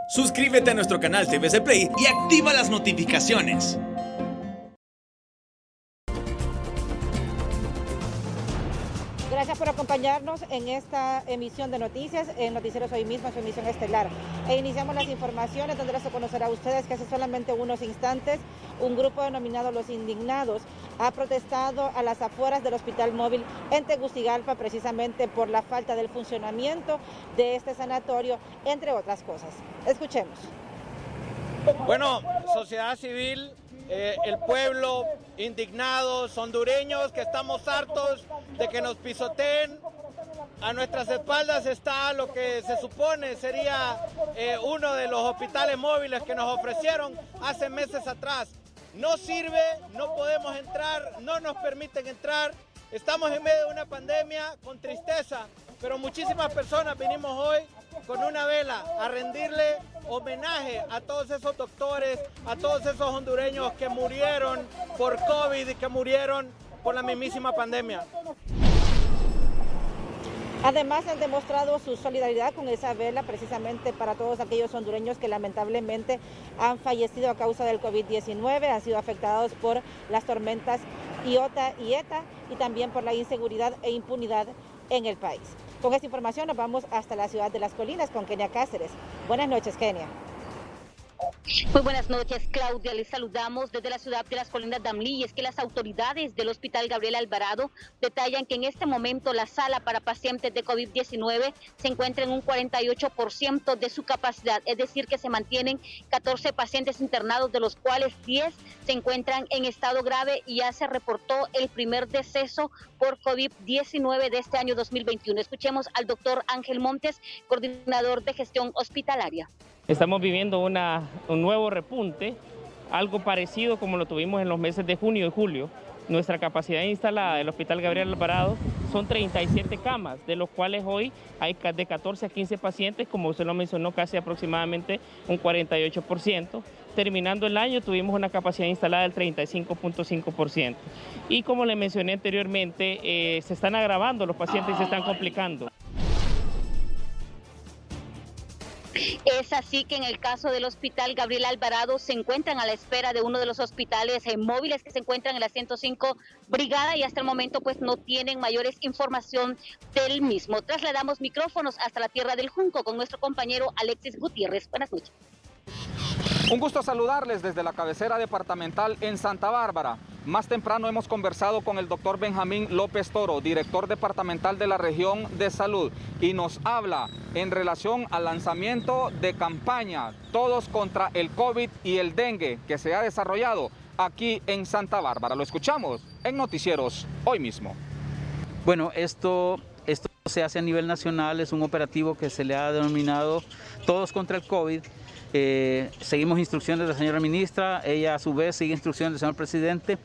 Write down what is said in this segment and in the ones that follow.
Suscríbete a nuestro canal TVC Play y activa las notificaciones. Gracias por acompañarnos en esta emisión de noticias en Noticieros Hoy Mismo, su emisión estelar. Iniciamos las informaciones donde les conocerá a ustedes que hace solamente unos instantes un grupo denominado Los Indignados ha protestado a las afueras del Hospital Móvil en Tegucigalpa precisamente por la falta del funcionamiento de este sanatorio, entre otras cosas. Escuchemos. Bueno, sociedad civil, el pueblo, indignados, hondureños, que estamos hartos de que nos pisoteen. A nuestras espaldas está lo que se supone sería uno de los hospitales móviles que nos ofrecieron hace meses atrás. No sirve, no podemos entrar, no nos permiten entrar. Estamos en medio de una pandemia con tristeza, pero muchísimas personas vinimos hoy con una vela a rendirle homenaje a todos esos doctores, a todos esos hondureños que murieron por COVID y que murieron por la mismísima pandemia. Además, han demostrado su solidaridad con esa vela precisamente para todos aquellos hondureños que lamentablemente han fallecido a causa del COVID-19, han sido afectados por las tormentas Iota y Eta y también por la inseguridad e impunidad en el país. Con esta información nos vamos hasta la ciudad de Las Colinas con Kenia Cáceres. Buenas noches, Kenia. Muy buenas noches, Claudia. Les saludamos desde la ciudad de Las Colinas de Amlí. Y es que las autoridades del Hospital Gabriel Alvarado detallan que en este momento la sala para pacientes de COVID-19 se encuentra en un 48% de su capacidad, es decir, que se mantienen 14 pacientes internados, de los cuales 10 se encuentran en estado grave y ya se reportó el primer deceso por COVID-19 de este año 2021. Escuchemos al doctor Ángel Montes, coordinador de gestión hospitalaria. Estamos viviendo un nuevo repunte, algo parecido como lo tuvimos en los meses de junio y julio. Nuestra capacidad instalada del Hospital Gabriel Alvarado son 37 camas, de los cuales hoy hay de 14 a 15 pacientes, como usted lo mencionó, casi aproximadamente un 48%. Terminando el año tuvimos una capacidad instalada del 35.5%. Y como le mencioné anteriormente, se están agravando los pacientes y se están complicando. Es así que en el caso del Hospital Gabriel Alvarado se encuentran a la espera de uno de los hospitales móviles que se encuentran en la 105 Brigada y hasta el momento pues no tienen mayores información del mismo. Trasladamos micrófonos hasta la Tierra del Junco con nuestro compañero Alexis Gutiérrez. Buenas noches. Un gusto saludarles desde la cabecera departamental en Santa Bárbara. Más temprano hemos conversado con el doctor Benjamín López Toro, director departamental de la región de salud, y nos habla en relación al lanzamiento de campaña Todos contra el COVID y el dengue que se ha desarrollado aquí en Santa Bárbara. Lo escuchamos en Noticieros Hoy Mismo. Bueno, esto se hace a nivel nacional, es un operativo que se le ha denominado Todos contra el COVID. Seguimos instrucciones de la señora ministra, ella a su vez sigue instrucciones del señor presidente.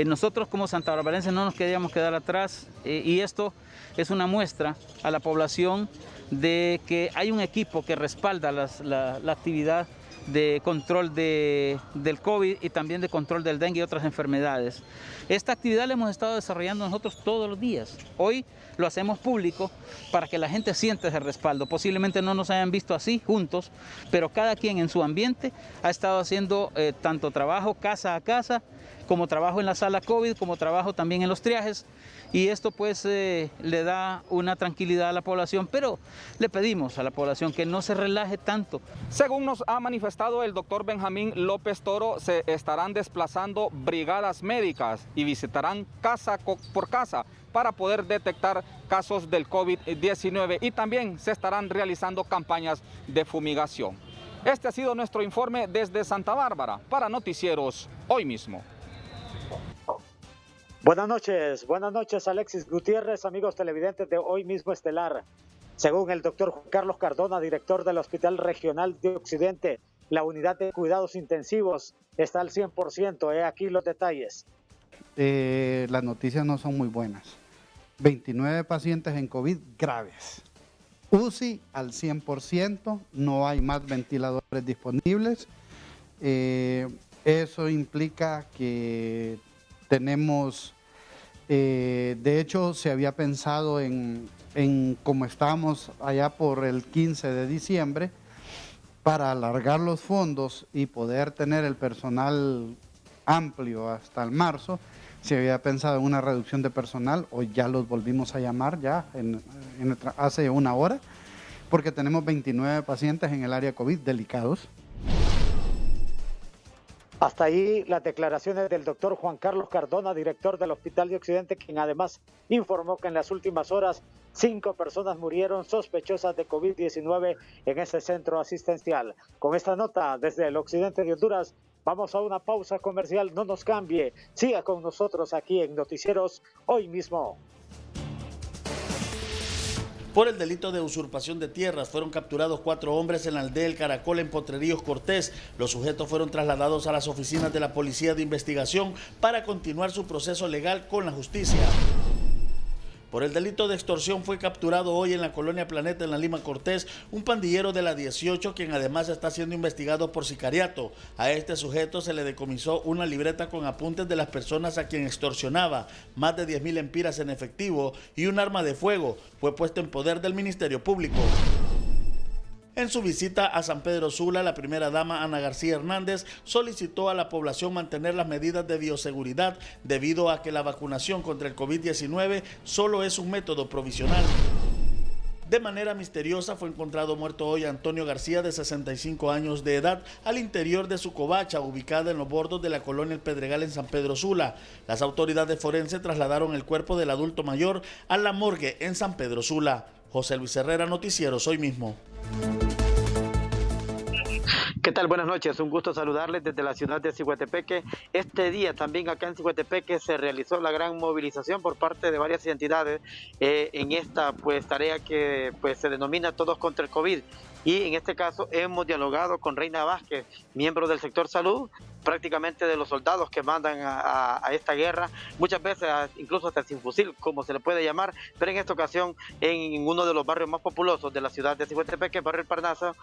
Nosotros como santabarbarenses no nos queríamos quedar atrás y esto es una muestra a la población de que hay un equipo que respalda la actividad de control del COVID y también de control del dengue y otras enfermedades. Esta actividad la hemos estado desarrollando nosotros todos los días. Hoy lo hacemos público para que la gente sienta ese respaldo. Posiblemente no nos hayan visto así juntos, pero cada quien en su ambiente ha estado haciendo tanto trabajo casa a casa, como trabajo en la sala COVID, como trabajo también en los triajes. Y esto pues le da una tranquilidad a la población, pero le pedimos a la población que no se relaje tanto. Según nos ha manifestado el doctor Benjamín López Toro, se estarán desplazando brigadas médicas y visitarán casa por casa para poder detectar casos del COVID-19 y también se estarán realizando campañas de fumigación. Este ha sido nuestro informe desde Santa Bárbara para Noticieros Hoy Mismo. Buenas noches Alexis Gutiérrez, amigos televidentes de Hoy Mismo Estelar. Según el doctor Juan Carlos Cardona, director del Hospital Regional de Occidente, la unidad de cuidados intensivos está al 100%. He aquí los detalles. Las noticias no son muy buenas. 29 pacientes en COVID graves. UCI al 100%, no hay más ventiladores disponibles. Eso implica que tenemos, de hecho se había pensado en como estábamos allá por el 15 de diciembre, para alargar los fondos y poder tener el personal amplio hasta el marzo, se había pensado en una reducción de personal. Hoy ya los volvimos a llamar hace una hora, porque tenemos 29 pacientes en el área COVID delicados. Hasta ahí las declaraciones del doctor Juan Carlos Cardona, director del Hospital de Occidente, quien además informó que en las últimas horas 5 personas murieron sospechosas de COVID-19 en ese centro asistencial. Con esta nota desde el occidente de Honduras, vamos a una pausa comercial. No nos cambie, siga con nosotros aquí en Noticieros Hoy Mismo. Por el delito de usurpación de tierras fueron capturados 4 hombres en la aldea El Caracol en Potreríos Cortés. Los sujetos fueron trasladados a las oficinas de la Policía de Investigación para continuar su proceso legal con la justicia. Por el delito de extorsión fue capturado hoy en la colonia Planeta, en la Lima Cortés, un pandillero de la 18, quien además está siendo investigado por sicariato. A este sujeto se le decomisó una libreta con apuntes de las personas a quien extorsionaba, más de 10.000 empiras en efectivo y un arma de fuego. Fue puesto en poder del Ministerio Público. En su visita a San Pedro Sula, la primera dama Ana García Hernández solicitó a la población mantener las medidas de bioseguridad debido a que la vacunación contra el COVID-19 solo es un método provisional. De manera misteriosa fue encontrado muerto hoy Antonio García, de 65 años de edad, al interior de su covacha, ubicada en los bordos de la colonia El Pedregal en San Pedro Sula. Las autoridades forenses trasladaron el cuerpo del adulto mayor a la morgue en San Pedro Sula. José Luis Herrera, Noticieros Hoy Mismo. ¿Qué tal? Buenas noches, un gusto saludarles desde la ciudad de Ciguatepeque. Este día también acá en Ciguatepeque se realizó la gran movilización por parte de varias entidades en esta tarea que se denomina Todos contra el COVID. Y en este caso hemos dialogado con Reina Vázquez, miembro del sector salud, prácticamente de los soldados que mandan a esta guerra, muchas veces incluso hasta sin fusil, como se le puede llamar, pero en esta ocasión en uno de los barrios más populosos de la ciudad de Ciguatepeque, Barrio El Parnaso,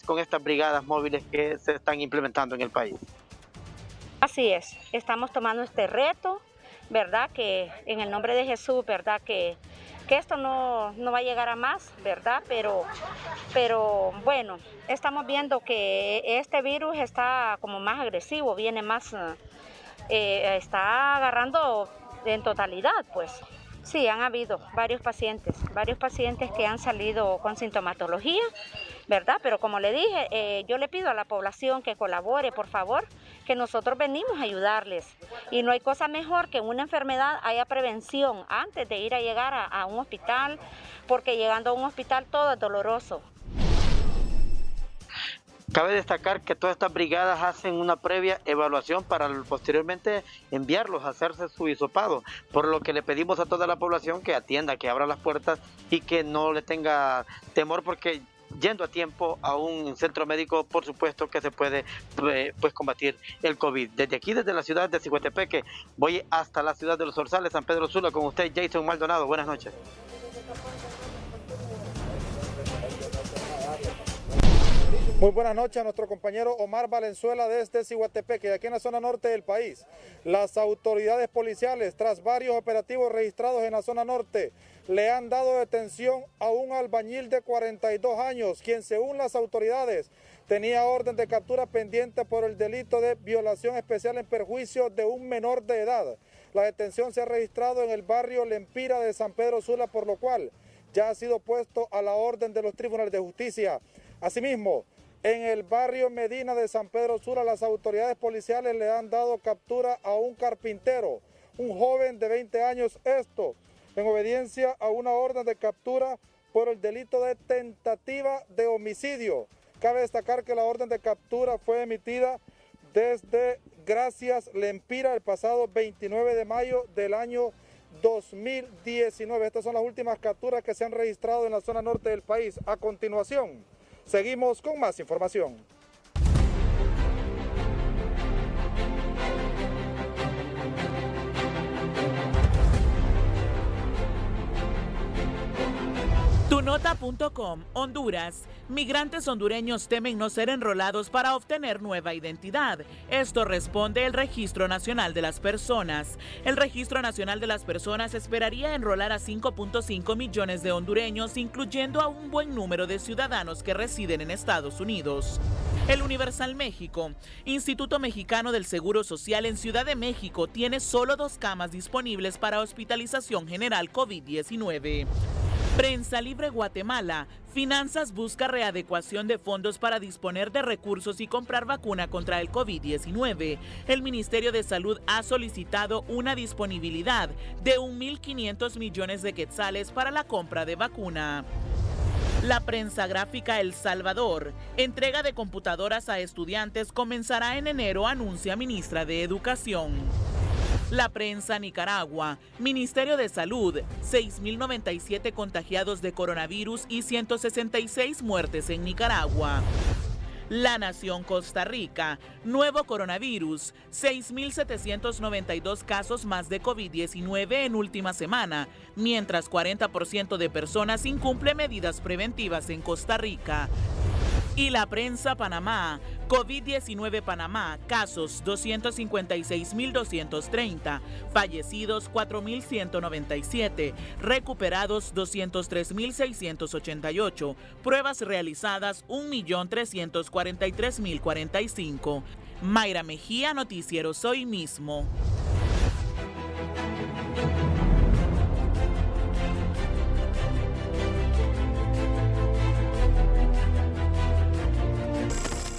con estas brigadas móviles que se están implementando en el país. Así es, estamos tomando este reto, ¿verdad? Que en el nombre de Jesús, ¿verdad? Que esto no va a llegar a más, ¿verdad? Pero bueno, estamos viendo que este virus está como más agresivo, viene más, está agarrando en totalidad, pues. Sí, han habido varios pacientes que han salido con sintomatología, ¿verdad? Pero como le dije, yo le pido a la población que colabore, por favor, que nosotros venimos a ayudarles. Y no hay cosa mejor que en una enfermedad haya prevención antes de ir a llegar a un hospital, porque llegando a un hospital todo es doloroso. Cabe destacar que todas estas brigadas hacen una previa evaluación para posteriormente enviarlos a hacerse su hisopado, por lo que le pedimos a toda la población que atienda, que abra las puertas y que no le tenga temor, porque yendo a tiempo a un centro médico, por supuesto que se puede combatir el COVID. Desde aquí, desde la ciudad de Ciguatepeque, voy hasta la ciudad de Los Orzales, San Pedro Sula, con usted, Jason Maldonado. Buenas noches. Muy buenas noches a nuestro compañero Omar Valenzuela desde Ciguatepeque, aquí en la zona norte del país. Las autoridades policiales, tras varios operativos registrados en la zona norte, le han dado detención a un albañil de 42 años, quien según las autoridades tenía orden de captura pendiente por el delito de violación especial en perjuicio de un menor de edad. La detención se ha registrado en el barrio Lempira de San Pedro Sula, por lo cual ya ha sido puesto a la orden de los tribunales de justicia. Asimismo, en el barrio Medina de San Pedro Sula, las autoridades policiales le han dado captura a un carpintero, un joven de 20 años, esto en obediencia a una orden de captura por el delito de tentativa de homicidio. Cabe destacar que la orden de captura fue emitida desde Gracias Lempira el pasado 29 de mayo del año 2019. Estas son las últimas capturas que se han registrado en la zona norte del país. A continuación, seguimos con más información. Tunota.com, Honduras. Migrantes hondureños temen no ser enrolados para obtener nueva identidad. Esto responde el Registro Nacional de las Personas. El Registro Nacional de las Personas esperaría enrolar a 5.5 millones de hondureños, incluyendo a un buen número de ciudadanos que residen en Estados Unidos. El Universal México. Instituto Mexicano del Seguro Social en Ciudad de México tiene solo 2 camas disponibles para hospitalización general COVID-19. Prensa Libre Guatemala. Finanzas busca readecuación de fondos para disponer de recursos y comprar vacuna contra el COVID-19. El Ministerio de Salud ha solicitado una disponibilidad de 1.500 millones de quetzales para la compra de vacuna. La Prensa Gráfica El Salvador. Entrega de computadoras a estudiantes comenzará en enero, anuncia ministra de Educación. La Prensa Nicaragua. Ministerio de Salud. 6.097 contagiados de coronavirus y 166 muertes en Nicaragua. La Nación Costa Rica. Nuevo coronavirus. 6.792 casos más de COVID-19 en última semana, mientras 40% de personas incumple medidas preventivas en Costa Rica. Y la Prensa Panamá. COVID-19 Panamá, casos 256.230, fallecidos 4.197, recuperados 203.688, pruebas realizadas 1.343.045. Mayra Mejía, Noticieros Hoy Mismo.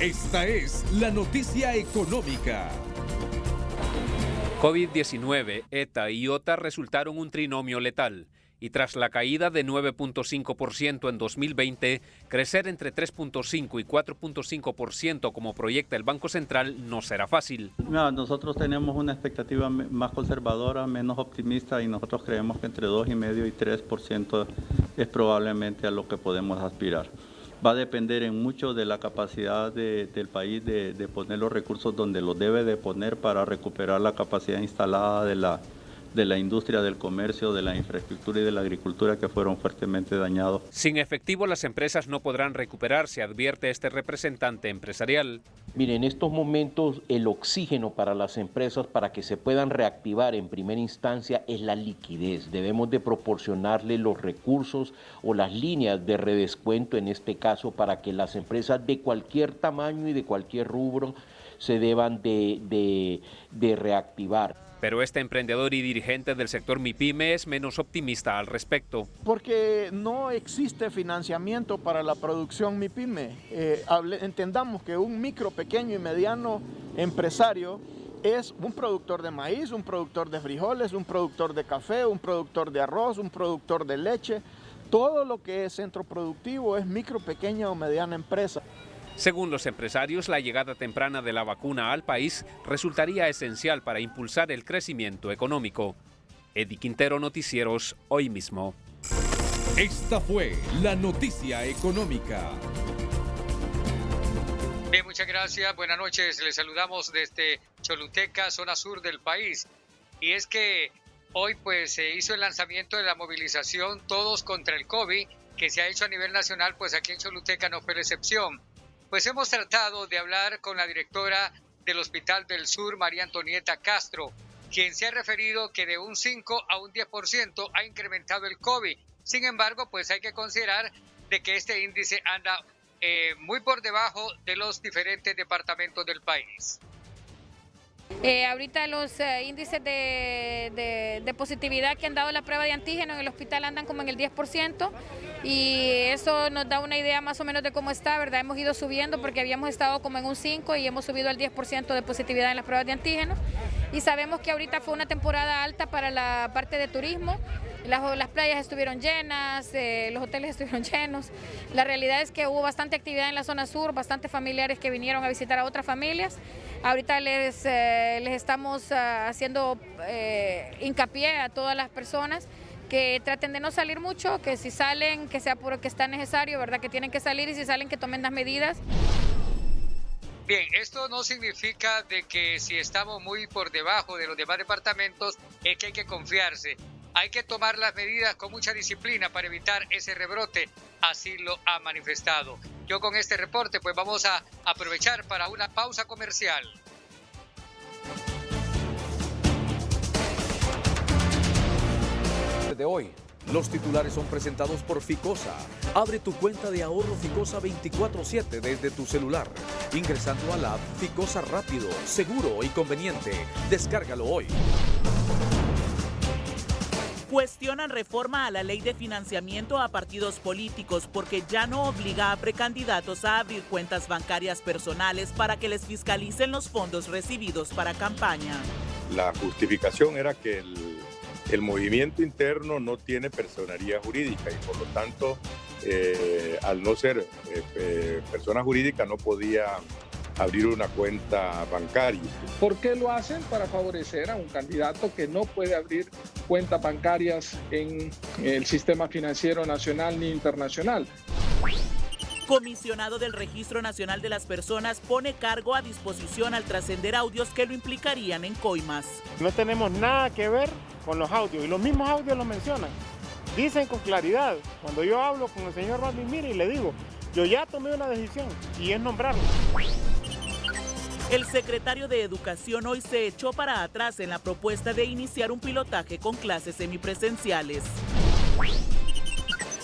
Esta es la noticia económica. COVID-19, ETA y IOTA resultaron un trinomio letal y tras la caída de 9.5% en 2020, crecer entre 3.5 y 4.5% como proyecta el Banco Central no será fácil. Nosotros tenemos una expectativa más conservadora, menos optimista y nosotros creemos que entre 2,5 y 3% es probablemente a lo que podemos aspirar. Va a depender en mucho de la capacidad del país de poner los recursos donde los debe de poner para recuperar la capacidad instalada de la industria, del comercio, de la infraestructura y de la agricultura que fueron fuertemente dañados. Sin efectivo, las empresas no podrán recuperarse, advierte este representante empresarial. Mire, en estos momentos el oxígeno para las empresas para que se puedan reactivar en primera instancia es la liquidez. Debemos de proporcionarle los recursos o las líneas de redescuento en este caso para que las empresas de cualquier tamaño y de cualquier rubro se deban de reactivar. Pero este emprendedor y dirigente del sector MIPYME es menos optimista al respecto. Porque no existe financiamiento para la producción MIPYME. Entendamos que un micro, pequeño y mediano empresario es un productor de maíz, un productor de frijoles, un productor de café, un productor de arroz, un productor de leche. Todo lo que es centro productivo es micro, pequeña o mediana empresa. Según los empresarios, la llegada temprana de la vacuna al país resultaría esencial para impulsar el crecimiento económico. Eddie Quintero, Noticieros Hoy Mismo. Esta fue la noticia económica. Bien, muchas gracias. Buenas noches. Les saludamos desde Choluteca, zona sur del país. Y es que hoy pues se hizo el lanzamiento de la movilización Todos contra el COVID, que se ha hecho a nivel nacional, pues aquí en Choluteca no fue la excepción. Pues hemos tratado de hablar con la directora del Hospital del Sur, María Antonieta Castro, quien se ha referido que de un 5 a un 10% ha incrementado el COVID. Sin embargo, pues hay que considerar de que este índice anda muy por debajo de los diferentes departamentos del país. Ahorita los índices de positividad que han dado la prueba de antígeno en el hospital andan como en el 10% y eso nos da una idea más o menos de cómo está, ¿verdad? Hemos ido subiendo porque habíamos estado como en un 5 y hemos subido al 10% de positividad en las pruebas de antígeno y sabemos que ahorita fue una temporada alta para la parte de turismo. Las playas estuvieron llenas, los hoteles estuvieron llenos. La realidad es que hubo bastante actividad en la zona sur, bastantes familiares que vinieron a visitar a otras familias. Ahorita les estamos haciendo hincapié a todas las personas que traten de no salir mucho, que si salen, que sea porque está necesario, ¿verdad? Que tienen que salir y si salen que tomen las medidas. Bien, esto no significa de que si estamos muy por debajo de los demás departamentos es que hay que confiarse. hay que tomar las medidas con mucha disciplina para evitar ese rebrote, así lo ha manifestado. Yo con este reporte pues vamos a aprovechar para una pausa comercial. De hoy, los titulares son presentados por Ficosa. Abre tu cuenta de ahorro Ficosa 24/7 desde tu celular, ingresando a la app Ficosa rápido, seguro y conveniente. Descárgalo hoy. Cuestionan reforma a la ley de financiamiento a partidos políticos porque ya no obliga a precandidatos a abrir cuentas bancarias personales para que les fiscalicen los fondos recibidos para campaña. La justificación era que el movimiento interno no tiene personería jurídica y por lo tanto, al no ser persona jurídica, no podía abrir una cuenta bancaria. ¿Por qué lo hacen? Para favorecer a un candidato que no puede abrir cuentas bancarias en el sistema financiero nacional ni internacional. Comisionado del Registro Nacional de las Personas pone cargo a disposición al trascender audios que lo implicarían en coimas. No tenemos nada que ver con los audios y los mismos audios lo mencionan. Dicen con claridad, cuando yo hablo con el señor Vladimir y le digo, yo ya tomé una decisión y es nombrarlo. El secretario de Educación hoy se echó para atrás en la propuesta de iniciar un pilotaje con clases semipresenciales.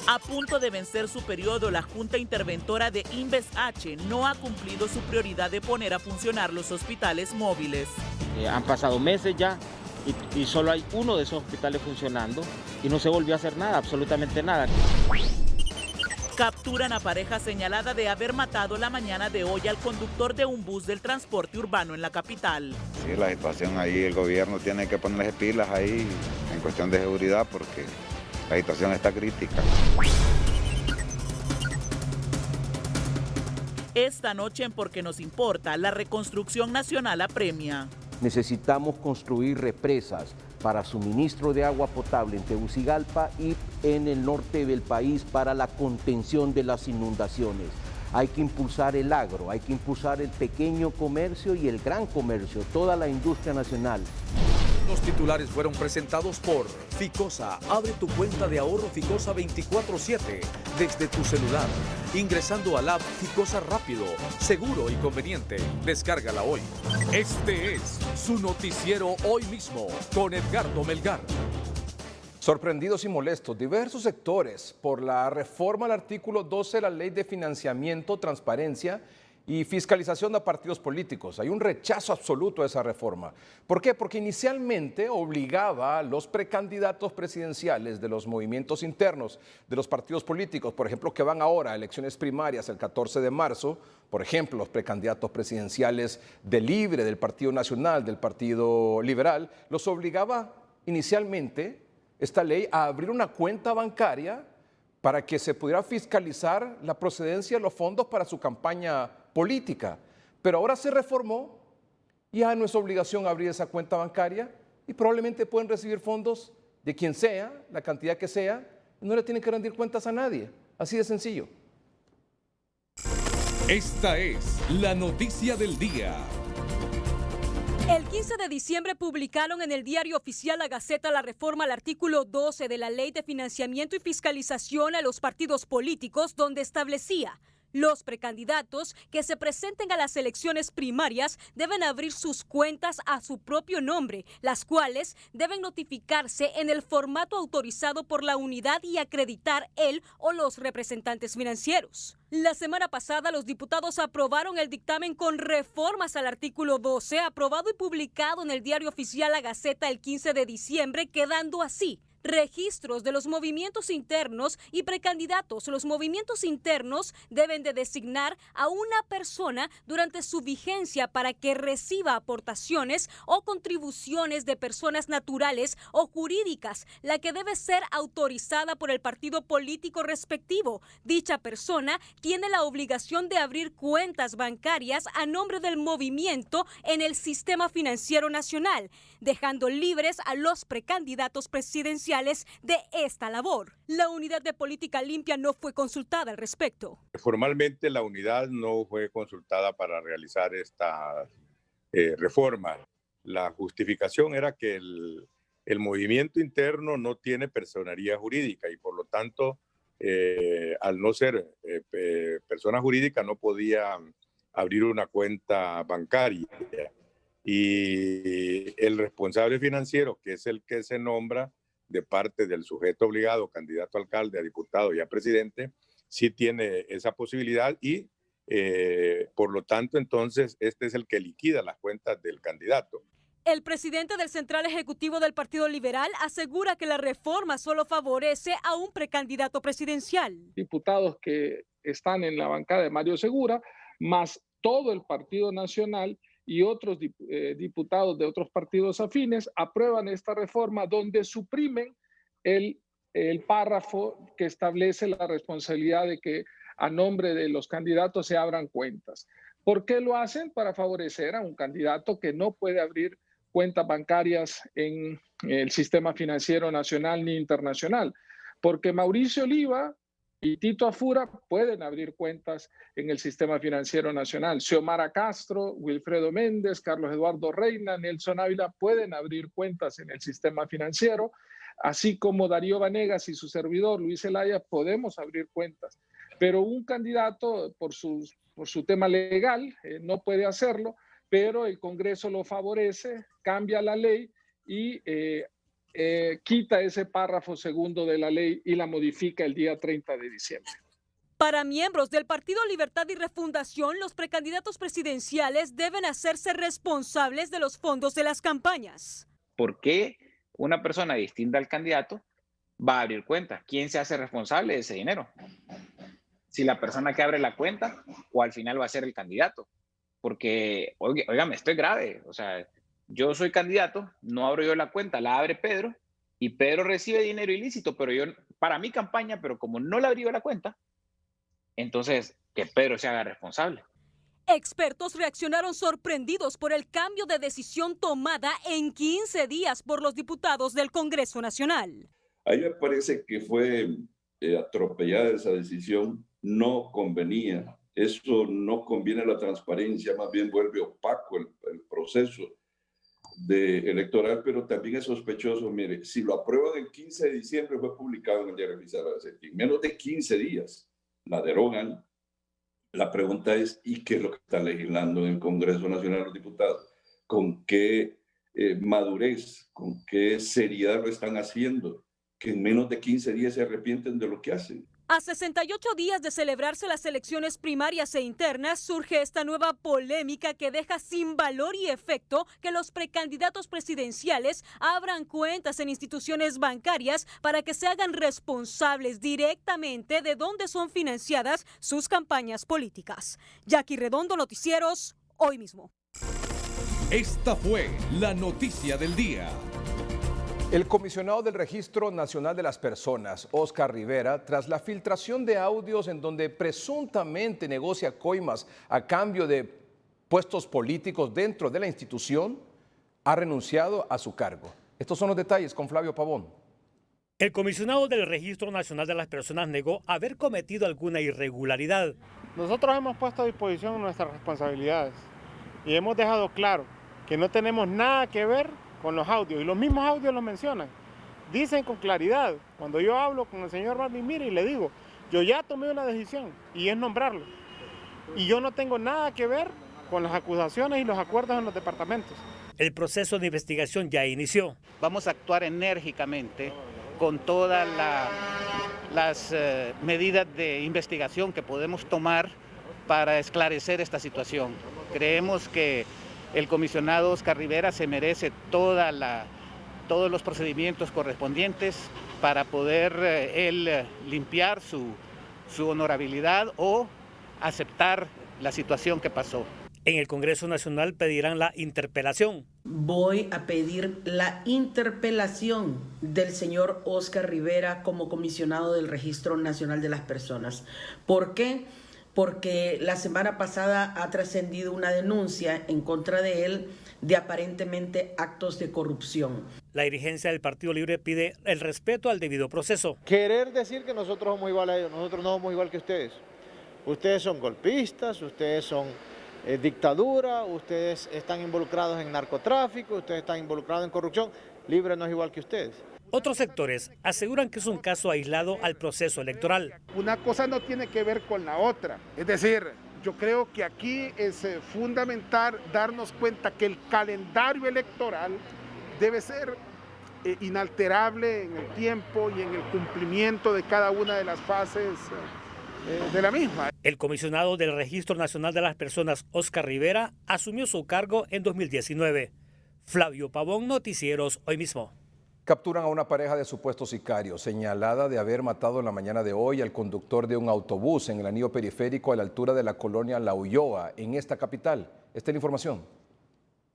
A punto de vencer su periodo, la Junta Interventora de INVES-H no ha cumplido su prioridad de poner a funcionar los hospitales móviles. Han pasado meses ya y solo hay uno de esos hospitales funcionando y no se volvió a hacer nada, absolutamente nada. Capturan a pareja señalada de haber matado la mañana de hoy al conductor de un bus del transporte urbano en la capital. Sí, la situación ahí, el gobierno tiene que ponerse pilas ahí en cuestión de seguridad porque la situación está crítica. Esta noche en Porque Nos Importa, la reconstrucción nacional apremia. Necesitamos construir represas para suministro de agua potable en Tegucigalpa y en el norte del país para la contención de las inundaciones. Hay que impulsar el agro, hay que impulsar el pequeño comercio y el gran comercio, toda la industria nacional. Los titulares fueron presentados por Ficosa. Abre tu cuenta de ahorro Ficosa 24/7 desde tu celular, ingresando a la app Ficosa rápido, seguro y conveniente. Descárgala hoy. Este es su noticiero Hoy Mismo con Edgardo Melgar. Sorprendidos y molestos diversos sectores por la reforma al artículo 12 de la Ley de Financiamiento, Transparencia y Fiscalización de partidos políticos. Hay un rechazo absoluto a esa reforma. ¿Por qué? Porque inicialmente obligaba a los precandidatos presidenciales de los movimientos internos de los partidos políticos, por ejemplo, que van ahora a elecciones primarias el 14 de marzo, por ejemplo, los precandidatos presidenciales del Libre, del Partido Nacional, del Partido Liberal, los obligaba inicialmente esta ley a abrir una cuenta bancaria para que se pudiera fiscalizar la procedencia de los fondos para su campaña política. Pero ahora se reformó, ya no es obligación abrir esa cuenta bancaria y probablemente pueden recibir fondos de quien sea, la cantidad que sea, y no le tienen que rendir cuentas a nadie. Así de sencillo. Esta es la noticia del día. El 15 de diciembre publicaron en el Diario Oficial La Gaceta la reforma al artículo 12 de la Ley de Financiamiento y Fiscalización a los partidos políticos, donde establecía: los precandidatos que se presenten a las elecciones primarias deben abrir sus cuentas a su propio nombre, las cuales deben notificarse en el formato autorizado por la unidad y acreditar él o los representantes financieros. La semana pasada, los diputados aprobaron el dictamen con reformas al artículo 12, aprobado y publicado en el Diario Oficial La Gaceta el 15 de diciembre, quedando así: registros de los movimientos internos y precandidatos. Los movimientos internos deben de designar a una persona durante su vigencia para que reciba aportaciones o contribuciones de personas naturales o jurídicas, la que debe ser autorizada por el partido político respectivo. Dicha persona tiene la obligación de abrir cuentas bancarias a nombre del movimiento en el sistema financiero nacional, dejando libres a los precandidatos presidenciales de esta labor. La Unidad de Política Limpia no fue consultada al respecto. Formalmente la unidad no fue consultada para realizar esta reforma. La justificación era que el movimiento interno no tiene personería jurídica y por lo tanto, al no ser persona jurídica, no podía abrir una cuenta bancaria. Y el responsable financiero, que es el que se nombra de parte del sujeto obligado, candidato a alcalde, a diputado y a presidente, sí tiene esa posibilidad y por lo tanto entonces este es el que liquida las cuentas del candidato. El presidente del Central Ejecutivo del Partido Liberal asegura que la reforma solo favorece a un precandidato presidencial. Diputados que están en la bancada de Mario Segura, más todo el Partido Nacional y otros diputados de otros partidos afines aprueban esta reforma donde suprimen el párrafo que establece la responsabilidad de que a nombre de los candidatos se abran cuentas. ¿Por qué lo hacen? Para favorecer a un candidato que no puede abrir cuentas bancarias en el sistema financiero nacional ni internacional. Porque Mauricio Oliva y Tito Afura pueden abrir cuentas en el sistema financiero nacional. Xiomara Castro, Wilfredo Méndez, Carlos Eduardo Reina, Nelson Ávila pueden abrir cuentas en el sistema financiero, así como Darío Vanegas y su servidor Luis Zelaya podemos abrir cuentas. Pero un candidato, por su tema legal, no puede hacerlo, pero el Congreso lo favorece, cambia la ley y quita ese párrafo segundo de la ley y la modifica el día 30 de diciembre. Para miembros del Partido Libertad y Refundación, los precandidatos presidenciales deben hacerse responsables de los fondos de las campañas. ¿Por qué una persona distinta al candidato va a abrir cuenta? ¿Quién se hace responsable de ese dinero? Si la persona que abre la cuenta o al final va a ser el candidato. Porque, oigan, esto es grave. O sea, yo soy candidato, no abro yo la cuenta, la abre Pedro y Pedro recibe dinero ilícito, pero yo, para mi campaña, pero como no le abrí yo la cuenta, entonces que Pedro se haga responsable. Expertos reaccionaron sorprendidos por el cambio de decisión tomada en 15 días por los diputados del Congreso Nacional. A mí me parece que fue atropellada esa decisión, no convenía. Eso no conviene a la transparencia, más bien vuelve opaco el proceso electoral, pero también es sospechoso. Mire, si lo aprueban el 15 de diciembre, fue publicado en el Diario Oficial de en menos de 15 días la derogan. La pregunta es, ¿y qué es lo que está legislando en el Congreso Nacional de los Diputados? ¿Con qué madurez, con qué seriedad lo están haciendo? Que en menos de 15 días se arrepienten de lo que hacen. A 68 días de celebrarse las elecciones primarias e internas, surge esta nueva polémica que deja sin valor y efecto que los precandidatos presidenciales abran cuentas en instituciones bancarias para que se hagan responsables directamente de dónde son financiadas sus campañas políticas. Jackie Redondo, Noticieros, hoy mismo. Esta fue la noticia del día. El comisionado del Registro Nacional de las Personas, Óscar Rivera, tras la filtración de audios en donde presuntamente negocia coimas a cambio de puestos políticos dentro de la institución, ha renunciado a su cargo. Estos son los detalles con Flavio Pavón. El comisionado del Registro Nacional de las Personas negó haber cometido alguna irregularidad. Nosotros hemos puesto a disposición nuestras responsabilidades y hemos dejado claro que no tenemos nada que ver con los audios, y los mismos audios los mencionan. Dicen con claridad, cuando yo hablo con el señor Marvin Miri y le digo, yo ya tomé una decisión y es nombrarlo. Y yo no tengo nada que ver con las acusaciones y los acuerdos en los departamentos. El proceso de investigación ya inició. Vamos a actuar enérgicamente con todas las medidas de investigación que podemos tomar para esclarecer esta situación. Creemos que el comisionado Óscar Rivera se merece todos los procedimientos correspondientes para poder él limpiar su honorabilidad o aceptar la situación que pasó. En el Congreso Nacional pedirán la interpelación. Voy a pedir la interpelación del señor Óscar Rivera como comisionado del Registro Nacional de las Personas. ¿Por qué? Porque la semana pasada ha trascendido una denuncia en contra de él de aparentemente actos de corrupción. La dirigencia del Partido Libre pide el respeto al debido proceso. Querer decir que nosotros somos igual a ellos, nosotros no somos igual que ustedes. Ustedes son golpistas, ustedes son dictadura, ustedes están involucrados en narcotráfico, ustedes están involucrados en corrupción. Libre no es igual que ustedes. Otros sectores aseguran que es un caso aislado al proceso electoral. Una cosa no tiene que ver con la otra. Es decir, yo creo que aquí es fundamental darnos cuenta que el calendario electoral debe ser inalterable en el tiempo y en el cumplimiento de cada una de las fases de la misma. El comisionado del Registro Nacional de las Personas, Óscar Rivera, asumió su cargo en 2019. Flavio Pavón, Noticieros, Hoy Mismo. Capturan a una pareja de supuestos sicarios señalada de haber matado en la mañana de hoy al conductor de un autobús en el anillo periférico a la altura de la colonia La Ulloa, en esta capital. Esta es la información.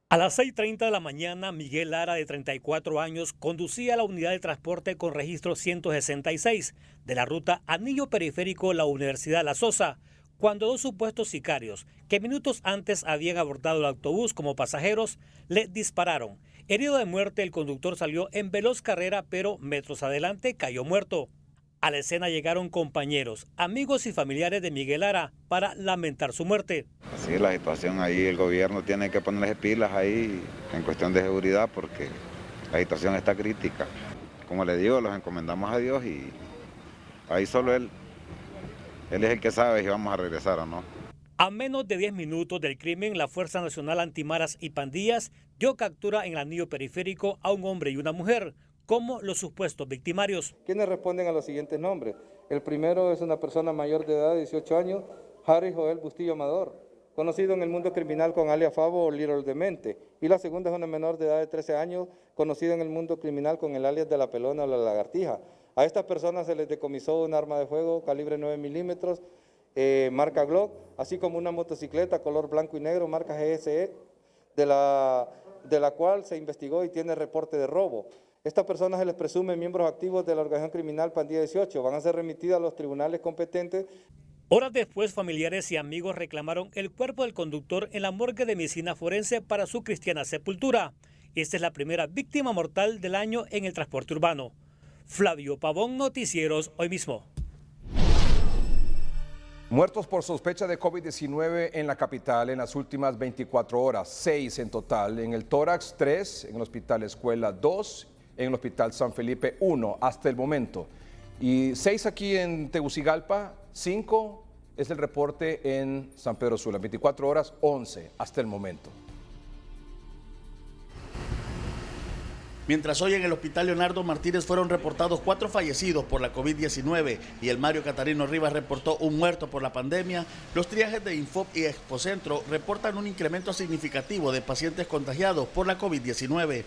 A las 6:30 de la mañana, Miguel Lara, de 34 años, conducía la unidad de transporte con registro 166 de la ruta Anillo Periférico La Universidad La Sosa, cuando dos supuestos sicarios, que minutos antes habían abordado el autobús como pasajeros, le dispararon. Herido de muerte, el conductor salió en veloz carrera, pero metros adelante cayó muerto. A la escena llegaron compañeros, amigos y familiares de Miguel Lara para lamentar su muerte. Sí, la situación ahí, el gobierno tiene que ponerse pilas ahí en cuestión de seguridad porque la situación está crítica. Como le digo, los encomendamos a Dios y ahí solo Él es el que sabe si vamos a regresar o no. A menos de 10 minutos del crimen, la Fuerza Nacional Antimaras y Pandillas dio captura en el anillo periférico a un hombre y una mujer, como los supuestos victimarios. ¿Quiénes responden a los siguientes nombres? El primero es una persona mayor de edad, 18 años, Harry Joel Bustillo Amador, conocido en el mundo criminal con alias Fabo o Little Demente. Y la segunda es una menor de edad de 13 años, conocida en el mundo criminal con el alias de la Pelona o la Lagartija. A estas personas se les decomisó un arma de fuego calibre 9 milímetros, marca Glock, así como una motocicleta color blanco y negro, marca GSE, de la cual se investigó y tiene reporte de robo. Estas personas se les presume miembros activos de la organización criminal Pandilla 18, van a ser remitidas a los tribunales competentes. Horas después, familiares y amigos reclamaron el cuerpo del conductor en la morgue de medicina forense para su cristiana sepultura. Esta es la primera víctima mortal del año en el transporte urbano. Flavio Pavón, Noticieros, Hoy Mismo. Muertos por sospecha de COVID-19 en la capital en las últimas 24 horas, 6 en total. En el tórax, 3, en el hospital Escuela, 2, en el hospital San Felipe, 1 hasta el momento. Y 6 aquí en Tegucigalpa, 5 es el reporte en San Pedro Sula. 24 horas, 11 hasta el momento. Mientras hoy en el Hospital Leonardo Martínez fueron reportados 4 fallecidos por la COVID-19 y el Mario Catarino Rivas reportó un muerto por la pandemia, los triajes de Infop y Expocentro reportan un incremento significativo de pacientes contagiados por la COVID-19.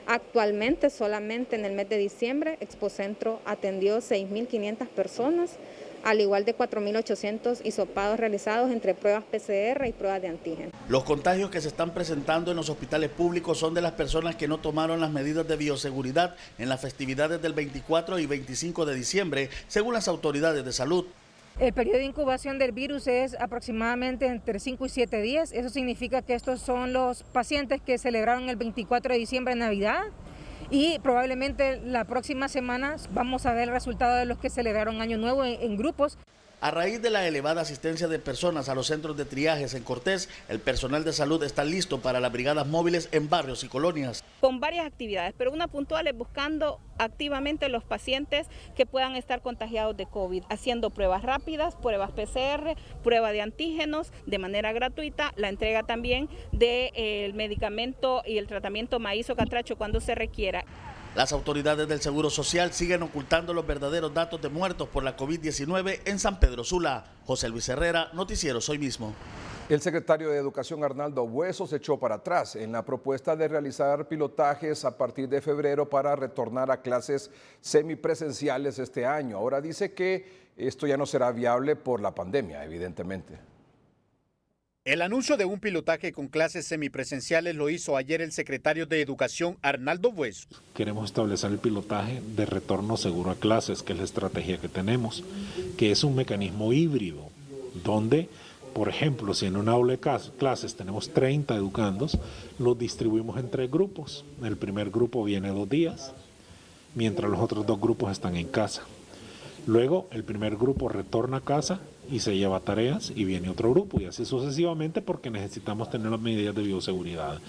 Actualmente, solamente en el mes de diciembre, Expocentro atendió 6.500 personas, al igual de 4.800 hisopados realizados entre pruebas PCR y pruebas de antígeno. Los contagios que se están presentando en los hospitales públicos son de las personas que no tomaron las medidas de bioseguridad en las festividades del 24 y 25 de diciembre, según las autoridades de salud. El periodo de incubación del virus es aproximadamente entre 5 y 7 días. Eso significa que estos son los pacientes que celebraron el 24 de diciembre, Navidad, y probablemente la próxima semana vamos a ver el resultado de los que celebraron Año Nuevo en grupos. A raíz de la elevada asistencia de personas a los centros de triajes en Cortés, el personal de salud está listo para las brigadas móviles en barrios y colonias. Con varias actividades, pero una puntual es buscando activamente los pacientes que puedan estar contagiados de COVID, haciendo pruebas rápidas, pruebas PCR, prueba de antígenos de manera gratuita, la entrega también del medicamento y el tratamiento maíz o catracho cuando se requiera. Las autoridades del Seguro Social siguen ocultando los verdaderos datos de muertos por la COVID-19 en San Pedro Sula. José Luis Herrera, Noticieros Hoy Mismo. El secretario de Educación, Arnaldo Hueso, se echó para atrás en la propuesta de realizar pilotajes a partir de febrero para retornar a clases semipresenciales este año. Ahora dice que esto ya no será viable por la pandemia, evidentemente. El anuncio de un pilotaje con clases semipresenciales lo hizo ayer el secretario de Educación, Arnaldo Hueso. Queremos establecer el pilotaje de retorno seguro a clases, que es la estrategia que tenemos, que es un mecanismo híbrido, donde, por ejemplo, si en una aula de clases tenemos 30 educandos, los distribuimos en 3 grupos. El primer grupo viene 2 días, mientras los otros 2 grupos están en casa. Luego, el primer grupo retorna a casa y se lleva tareas y viene otro grupo y así sucesivamente porque necesitamos tener las medidas de bioseguridad.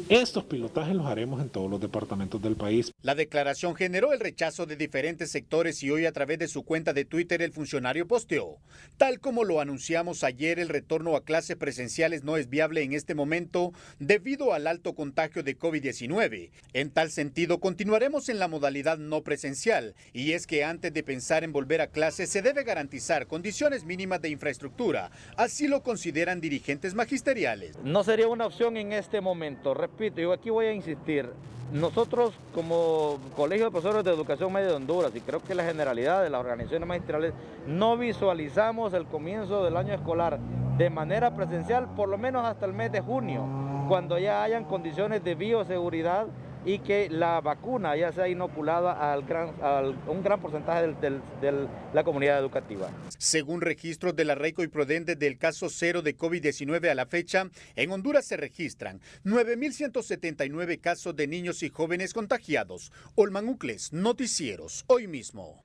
Estos pilotajes los haremos en todos los departamentos del país. La declaración generó el rechazo de diferentes sectores y hoy a través de su cuenta de Twitter el funcionario posteó: tal como lo anunciamos ayer, el retorno a clases presenciales no es viable en este momento debido al alto contagio de COVID-19. En tal sentido, continuaremos en la modalidad no presencial y es que antes de pensar en volver a clases se debe garantizar condiciones mínimas de infraestructura. Así lo consideran dirigentes magisteriales. No sería una opción en este momento. Repito, yo aquí voy a insistir. Nosotros como Colegio de Profesores de Educación Media de Honduras y creo que la generalidad de las organizaciones magistrales no visualizamos el comienzo del año escolar de manera presencial por lo menos hasta el mes de junio, cuando ya hayan condiciones de bioseguridad y que la vacuna ya sea inoculada a un gran porcentaje de la comunidad educativa. Según registros de la REICO y PRODEN, desde el caso cero de COVID-19 a la fecha, en Honduras se registran 9.179 casos de niños y jóvenes contagiados. Olman Ucles, Noticieros, hoy mismo.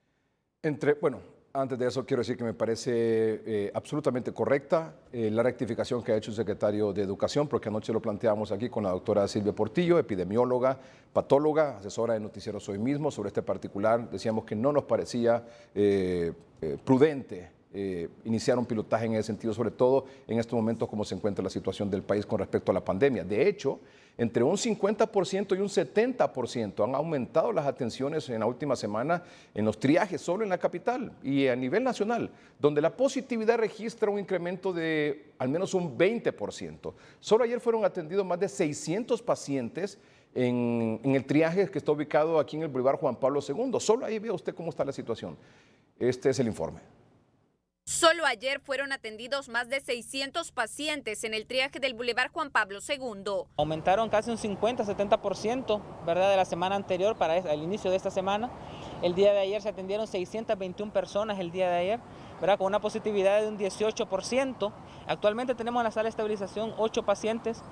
Antes de eso, quiero decir que me parece absolutamente correcta la rectificación que ha hecho el secretario de Educación, porque anoche lo planteamos aquí con la doctora Silvia Portillo, epidemióloga, patóloga, asesora de Noticieros Hoy Mismo. Sobre este particular decíamos que no nos parecía prudente iniciar un pilotaje en ese sentido, sobre todo en estos momentos como se encuentra la situación del país con respecto a la pandemia. De hecho, entre un 50% y un 70% han aumentado las atenciones en la última semana en los triajes solo en la capital y a nivel nacional, donde la positividad registra un incremento de al menos un 20%. Solo ayer fueron atendidos más de 600 pacientes en el triaje que está ubicado aquí en el Boulevard Juan Pablo II. Solo ahí ve usted cómo está la situación. Este es el informe. Solo ayer fueron atendidos más de 600 pacientes en el triaje del Boulevard Juan Pablo II. Aumentaron casi un 50-70%, ¿verdad?, de la semana anterior para el inicio de esta semana. El día de ayer se atendieron 621 personas el día de ayer, ¿verdad?, con una positividad de un 18%. Actualmente tenemos en la sala de estabilización 8 pacientes,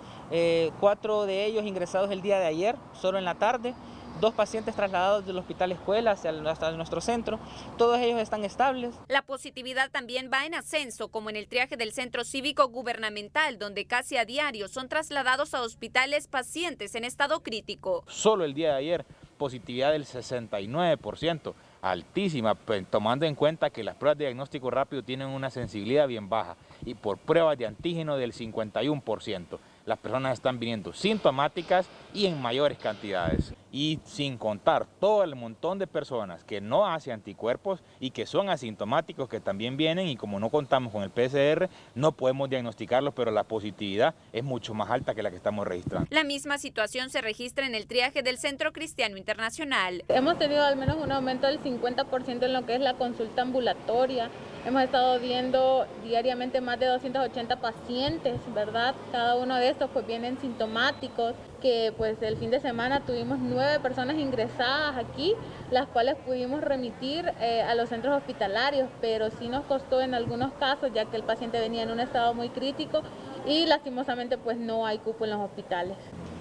4 de ellos ingresados el día de ayer, solo en la tarde. 2 pacientes trasladados del Hospital Escuela hacia nuestro centro. Todos ellos están estables. La positividad también va en ascenso, como en el triaje del Centro Cívico Gubernamental, donde casi a diario son trasladados a hospitales pacientes en estado crítico. Solo el día de ayer, positividad del 69%, altísima, tomando en cuenta que las pruebas de diagnóstico rápido tienen una sensibilidad bien baja y por pruebas de antígeno del 51%. Las personas están viniendo sintomáticas y en mayores cantidades. Y sin contar todo el montón de personas que no hacen anticuerpos y que son asintomáticos que también vienen, y como no contamos con el PCR, no podemos diagnosticarlos, pero la positividad es mucho más alta que la que estamos registrando. La misma situación se registra en el triaje del Centro Cristiano Internacional. Hemos tenido al menos un aumento del 50% en lo que es la consulta ambulatoria. Hemos estado viendo diariamente más de 280 pacientes, ¿verdad? Cada uno de estos pues vienen sintomáticos, que pues el fin de semana tuvimos 9 personas ingresadas aquí, las cuales pudimos remitir a los centros hospitalarios, pero sí nos costó en algunos casos, ya que el paciente venía en un estado muy crítico y lastimosamente pues no hay cupo en los hospitales.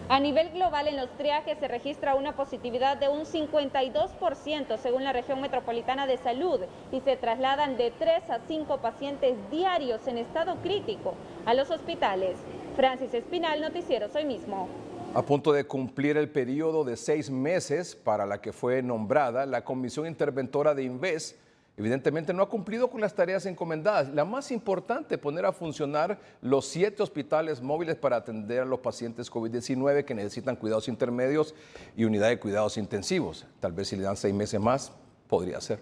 A nivel global, en los triajes se registra una positividad de un 52% según la región metropolitana de salud y se trasladan de 3 a 5 pacientes diarios en estado crítico a los hospitales. Francis Espinal, Noticieros Hoy Mismo. A punto de cumplir el periodo de 6 meses para la que fue nombrada, la Comisión Interventora de INVES evidentemente no ha cumplido con las tareas encomendadas. La más importante, poner a funcionar los 7 hospitales móviles para atender a los pacientes COVID-19 que necesitan cuidados intermedios y unidad de cuidados intensivos. Tal vez si le dan 6 meses más, podría ser.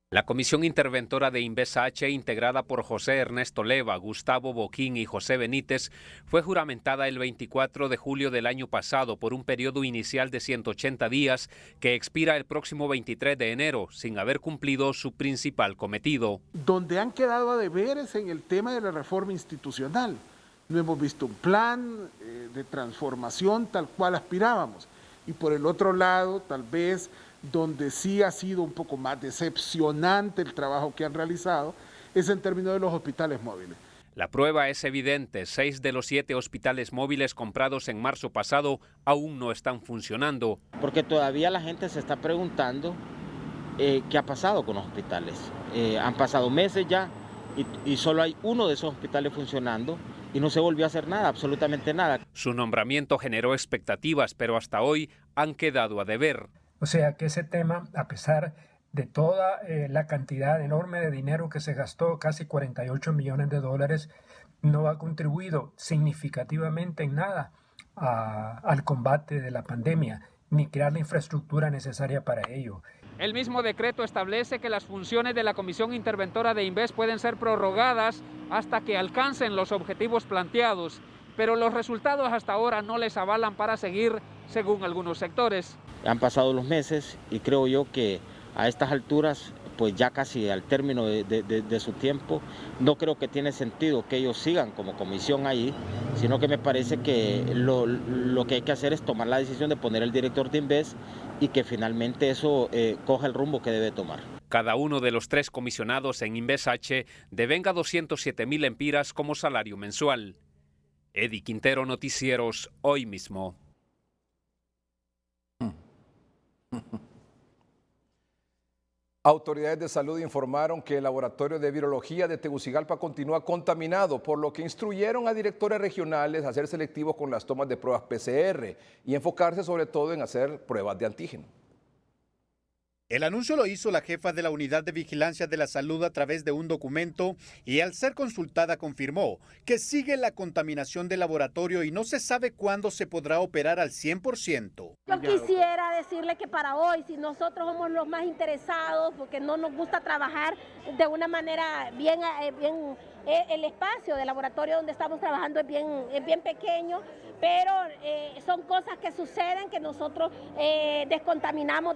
La Comisión Interventora de INVES-H, integrada por José Ernesto Leva, Gustavo Boquín y José Benítez, fue juramentada el 24 de julio del año pasado por un periodo inicial de 180 días que expira el próximo 23 de enero, sin haber cumplido su principal cometido. Donde han quedado a deberes en el tema de la reforma institucional. No hemos visto un plan de transformación tal cual aspirábamos. Y por el otro lado, tal vez donde sí ha sido un poco más decepcionante el trabajo que han realizado, es en términos de los hospitales móviles. La prueba es evidente, 6 de los 7 hospitales móviles comprados en marzo pasado aún no están funcionando. Porque todavía la gente se está preguntando qué ha pasado con los hospitales. Han pasado meses ya y solo hay uno de esos hospitales funcionando y no se volvió a hacer nada, absolutamente nada. Su nombramiento generó expectativas, pero hasta hoy han quedado a deber. O sea que ese tema, a pesar de toda la cantidad enorme de dinero que se gastó, casi 48 millones de dólares, no ha contribuido significativamente en nada al combate de la pandemia, ni crear la infraestructura necesaria para ello. El mismo decreto establece que las funciones de la Comisión Interventora de Inves pueden ser prorrogadas hasta que alcancen los objetivos planteados, pero los resultados hasta ahora no les avalan para seguir, según algunos sectores. Han pasado los meses y creo yo que a estas alturas, pues ya casi al término de su tiempo, no creo que tiene sentido que ellos sigan como comisión ahí, sino que me parece que lo que hay que hacer es tomar la decisión de poner el director de Inves y que finalmente eso coja el rumbo que debe tomar. Cada uno de los 3 comisionados en Inves H devenga 207.000 lempiras como salario mensual. Eddie Quintero, Noticieros, Hoy Mismo. Autoridades de salud informaron que el laboratorio de virología de Tegucigalpa continúa contaminado, por lo que instruyeron a directores regionales a ser selectivos con las tomas de pruebas PCR y enfocarse sobre todo en hacer pruebas de antígeno. El anuncio lo hizo la jefa de la Unidad de Vigilancia de la Salud a través de un documento y al ser consultada confirmó que sigue la contaminación del laboratorio y no se sabe cuándo se podrá operar al 100%. Yo quisiera decirle que para hoy, si nosotros somos los más interesados, porque no nos gusta trabajar de una manera bien el espacio del laboratorio donde estamos trabajando es bien pequeño, pero son cosas que suceden, que nosotros descontaminamos,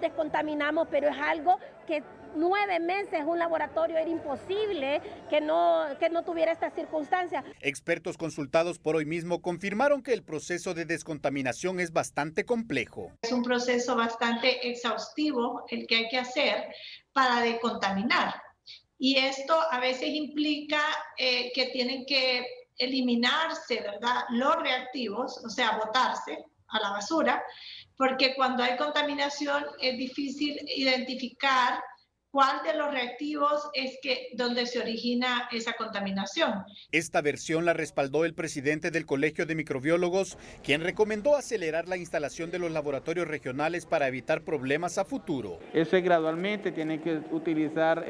pero es algo que 9 meses un laboratorio era imposible que no tuviera estas circunstancias. Expertos consultados por Hoy Mismo confirmaron que el proceso de descontaminación es bastante complejo. Es un proceso bastante exhaustivo el que hay que hacer para decontaminar. Y esto a veces implica que tienen que eliminarse, ¿verdad?, los reactivos, o sea, botarse a la basura, porque cuando hay contaminación es difícil identificar cuál de los reactivos es donde se origina esa contaminación. Esta versión la respaldó el presidente del Colegio de Microbiólogos, quien recomendó acelerar la instalación de los laboratorios regionales para evitar problemas a futuro. Eso es gradualmente, tienen que utilizar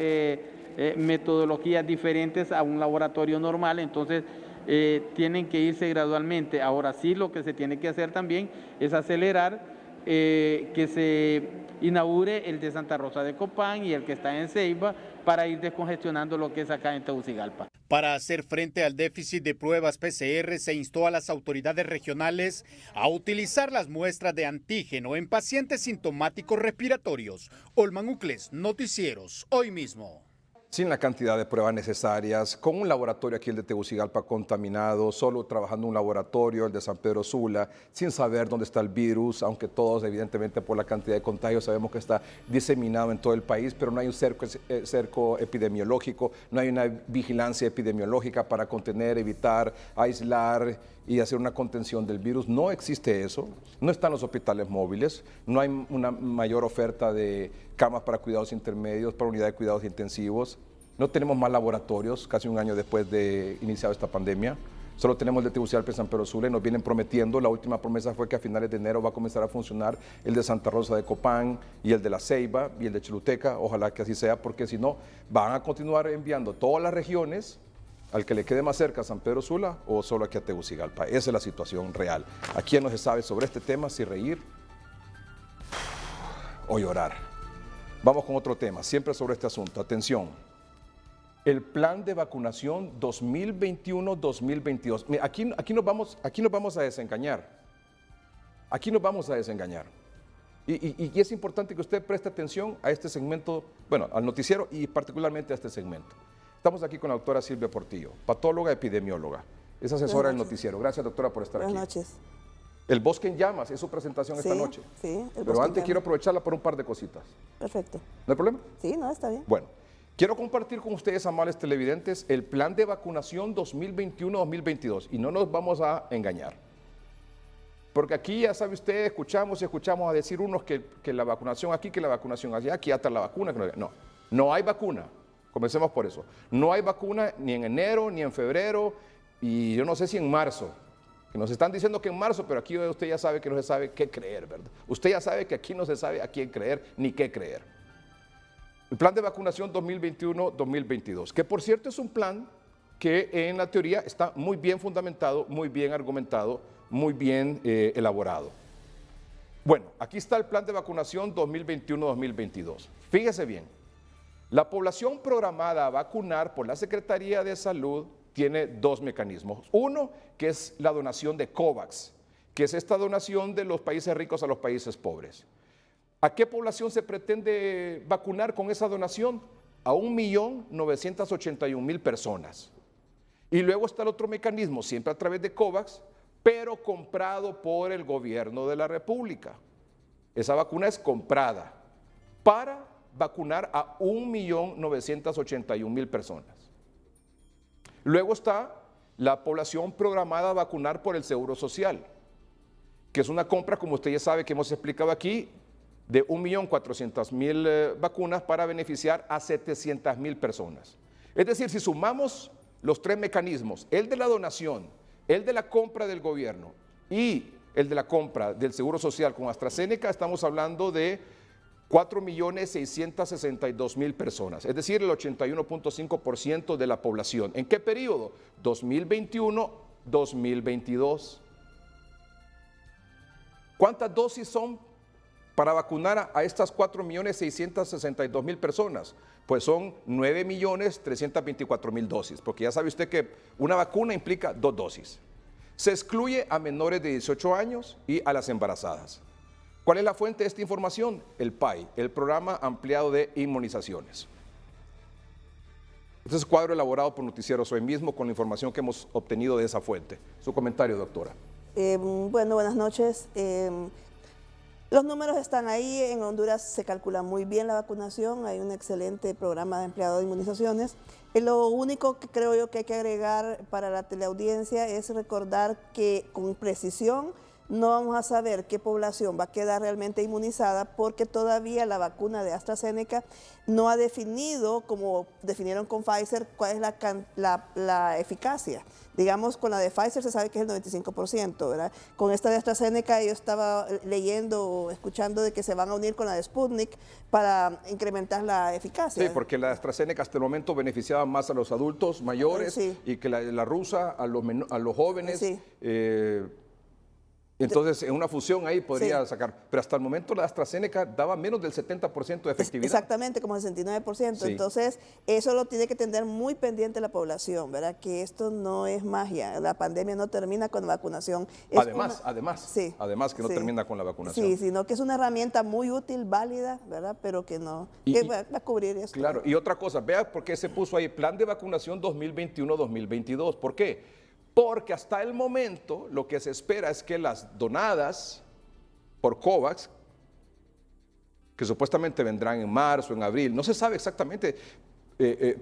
metodologías diferentes a un laboratorio normal, entonces tienen que irse gradualmente. Ahora sí, lo que se tiene que hacer también es acelerar que se inaugure el de Santa Rosa de Copán y el que está en Ceiba para ir descongestionando lo que es acá en Tegucigalpa. Para hacer frente al déficit de pruebas PCR, se instó a las autoridades regionales a utilizar las muestras de antígeno en pacientes sintomáticos respiratorios. Olman Ucles, Noticieros, Hoy Mismo. Sin la cantidad de pruebas necesarias, con un laboratorio aquí el de Tegucigalpa contaminado, solo trabajando un laboratorio, el de San Pedro Sula, sin saber dónde está el virus, aunque todos evidentemente por la cantidad de contagios sabemos que está diseminado en todo el país, pero no hay un cerco epidemiológico, no hay una vigilancia epidemiológica para contener, evitar, aislar y hacer una contención del virus. No existe eso, no están los hospitales móviles, no hay una mayor oferta de camas para cuidados intermedios, para unidad de cuidados intensivos, no tenemos más laboratorios casi un año después de iniciada esta pandemia, solo tenemos el de Tegucigalpa y San Pedro Sula y nos vienen prometiendo, la última promesa fue que a finales de enero va a comenzar a funcionar el de Santa Rosa de Copán y el de La Ceiba y el de Choluteca, ojalá que así sea, porque si no van a continuar enviando todas las regiones al que le quede más cerca a San Pedro Sula o solo aquí a Tegucigalpa. Esa es la situación real. Aquí no se sabe sobre este tema si reír o llorar. Vamos con otro tema, siempre sobre este asunto. Atención, el plan de vacunación 2021-2022. Aquí nos vamos a desengañar. Aquí nos vamos a desengañar. Y es importante que usted preste atención a este segmento, bueno, al noticiero y particularmente a este segmento. Estamos aquí con la doctora Silvia Portillo, patóloga epidemióloga, es asesora del noticiero. Gracias, doctora, por estar aquí. Buenas noches. El Bosque en Llamas es su presentación esta noche. Sí, pero antes quiero aprovecharla por un par de cositas. Perfecto. ¿No hay problema? Sí, no, está bien. Bueno, quiero compartir con ustedes, amables televidentes, el plan de vacunación 2021-2022 y no nos vamos a engañar. Porque aquí, ya sabe usted, escuchamos a decir unos que la vacunación aquí, que la vacunación allá, aquí hasta la vacuna. No hay vacuna. Comencemos por eso. No hay vacuna ni en enero, ni en febrero, y yo no sé si en marzo. Que nos están diciendo que en marzo, pero aquí usted ya sabe que no se sabe qué creer, ¿verdad? Usted ya sabe que aquí no se sabe a quién creer ni qué creer. El plan de vacunación 2021-2022, que por cierto es un plan que en la teoría está muy bien fundamentado, muy bien argumentado, muy bien elaborado. Bueno, aquí está el plan de vacunación 2021-2022. Fíjese bien, la población programada a vacunar por la Secretaría de Salud tiene dos mecanismos. Uno, que es la donación de COVAX, que es esta donación de los países ricos a los países pobres. ¿A qué población se pretende vacunar con esa donación? A 1.981.000 personas. Y luego está el otro mecanismo, siempre a través de COVAX, pero comprado por el gobierno de la República. Esa vacuna es comprada para vacunar a 1.981.000 personas. Luego está la población programada a vacunar por el Seguro Social, que es una compra, como usted ya sabe que hemos explicado aquí, de 1.400.000 vacunas para beneficiar a 700.000 personas. Es decir, si sumamos los tres mecanismos, el de la donación, el de la compra del gobierno y el de la compra del Seguro Social con AstraZeneca, estamos hablando de 4.662.000 personas, es decir, el 81.5% de la población. ¿En qué periodo? 2021-2022. ¿Cuántas dosis son para vacunar a estas 4.662.000 personas? Pues son 9.324.000 dosis, porque ya sabe usted que una vacuna implica 2 dosis. Se excluye a menores de 18 años y a las embarazadas. ¿Cuál es la fuente de esta información? El PAI, el Programa Ampliado de Inmunizaciones. Este es un cuadro elaborado por Noticieros hoy mismo con la información que hemos obtenido de esa fuente. Su comentario, doctora. Bueno, buenas noches. Los números están ahí. En Honduras se calcula muy bien la vacunación. Hay un excelente programa de empleado de inmunizaciones. Lo único que creo yo que hay que agregar para la teleaudiencia es recordar que con precisión no vamos a saber qué población va a quedar realmente inmunizada porque todavía la vacuna de AstraZeneca no ha definido, como definieron con Pfizer, cuál es la eficacia. Digamos, con la de Pfizer se sabe que es el 95%, ¿verdad? Con esta de AstraZeneca yo estaba leyendo o escuchando de que se van a unir con la de Sputnik para incrementar la eficacia. Sí, porque la AstraZeneca hasta el momento beneficiaba más a los adultos mayores sí. Y que la rusa a los jóvenes. Sí. Entonces, en una fusión ahí podría sí. sacar, pero hasta el momento la AstraZeneca daba menos del 70% de efectividad. Exactamente, como el 69%. Sí. Entonces, eso lo tiene que tener muy pendiente la población, ¿verdad? Que esto no es magia. La pandemia no termina con la vacunación. Además que no sí. termina con la vacunación. Sí, sino que es una herramienta muy útil, válida, ¿verdad? Pero que no, que va a cubrir eso. Claro, y otra cosa, vea por qué se puso ahí Plan de Vacunación 2021-2022. ¿Por qué? Porque hasta el momento lo que se espera es que las donadas por COVAX, que supuestamente vendrán en marzo, en abril, no se sabe exactamente,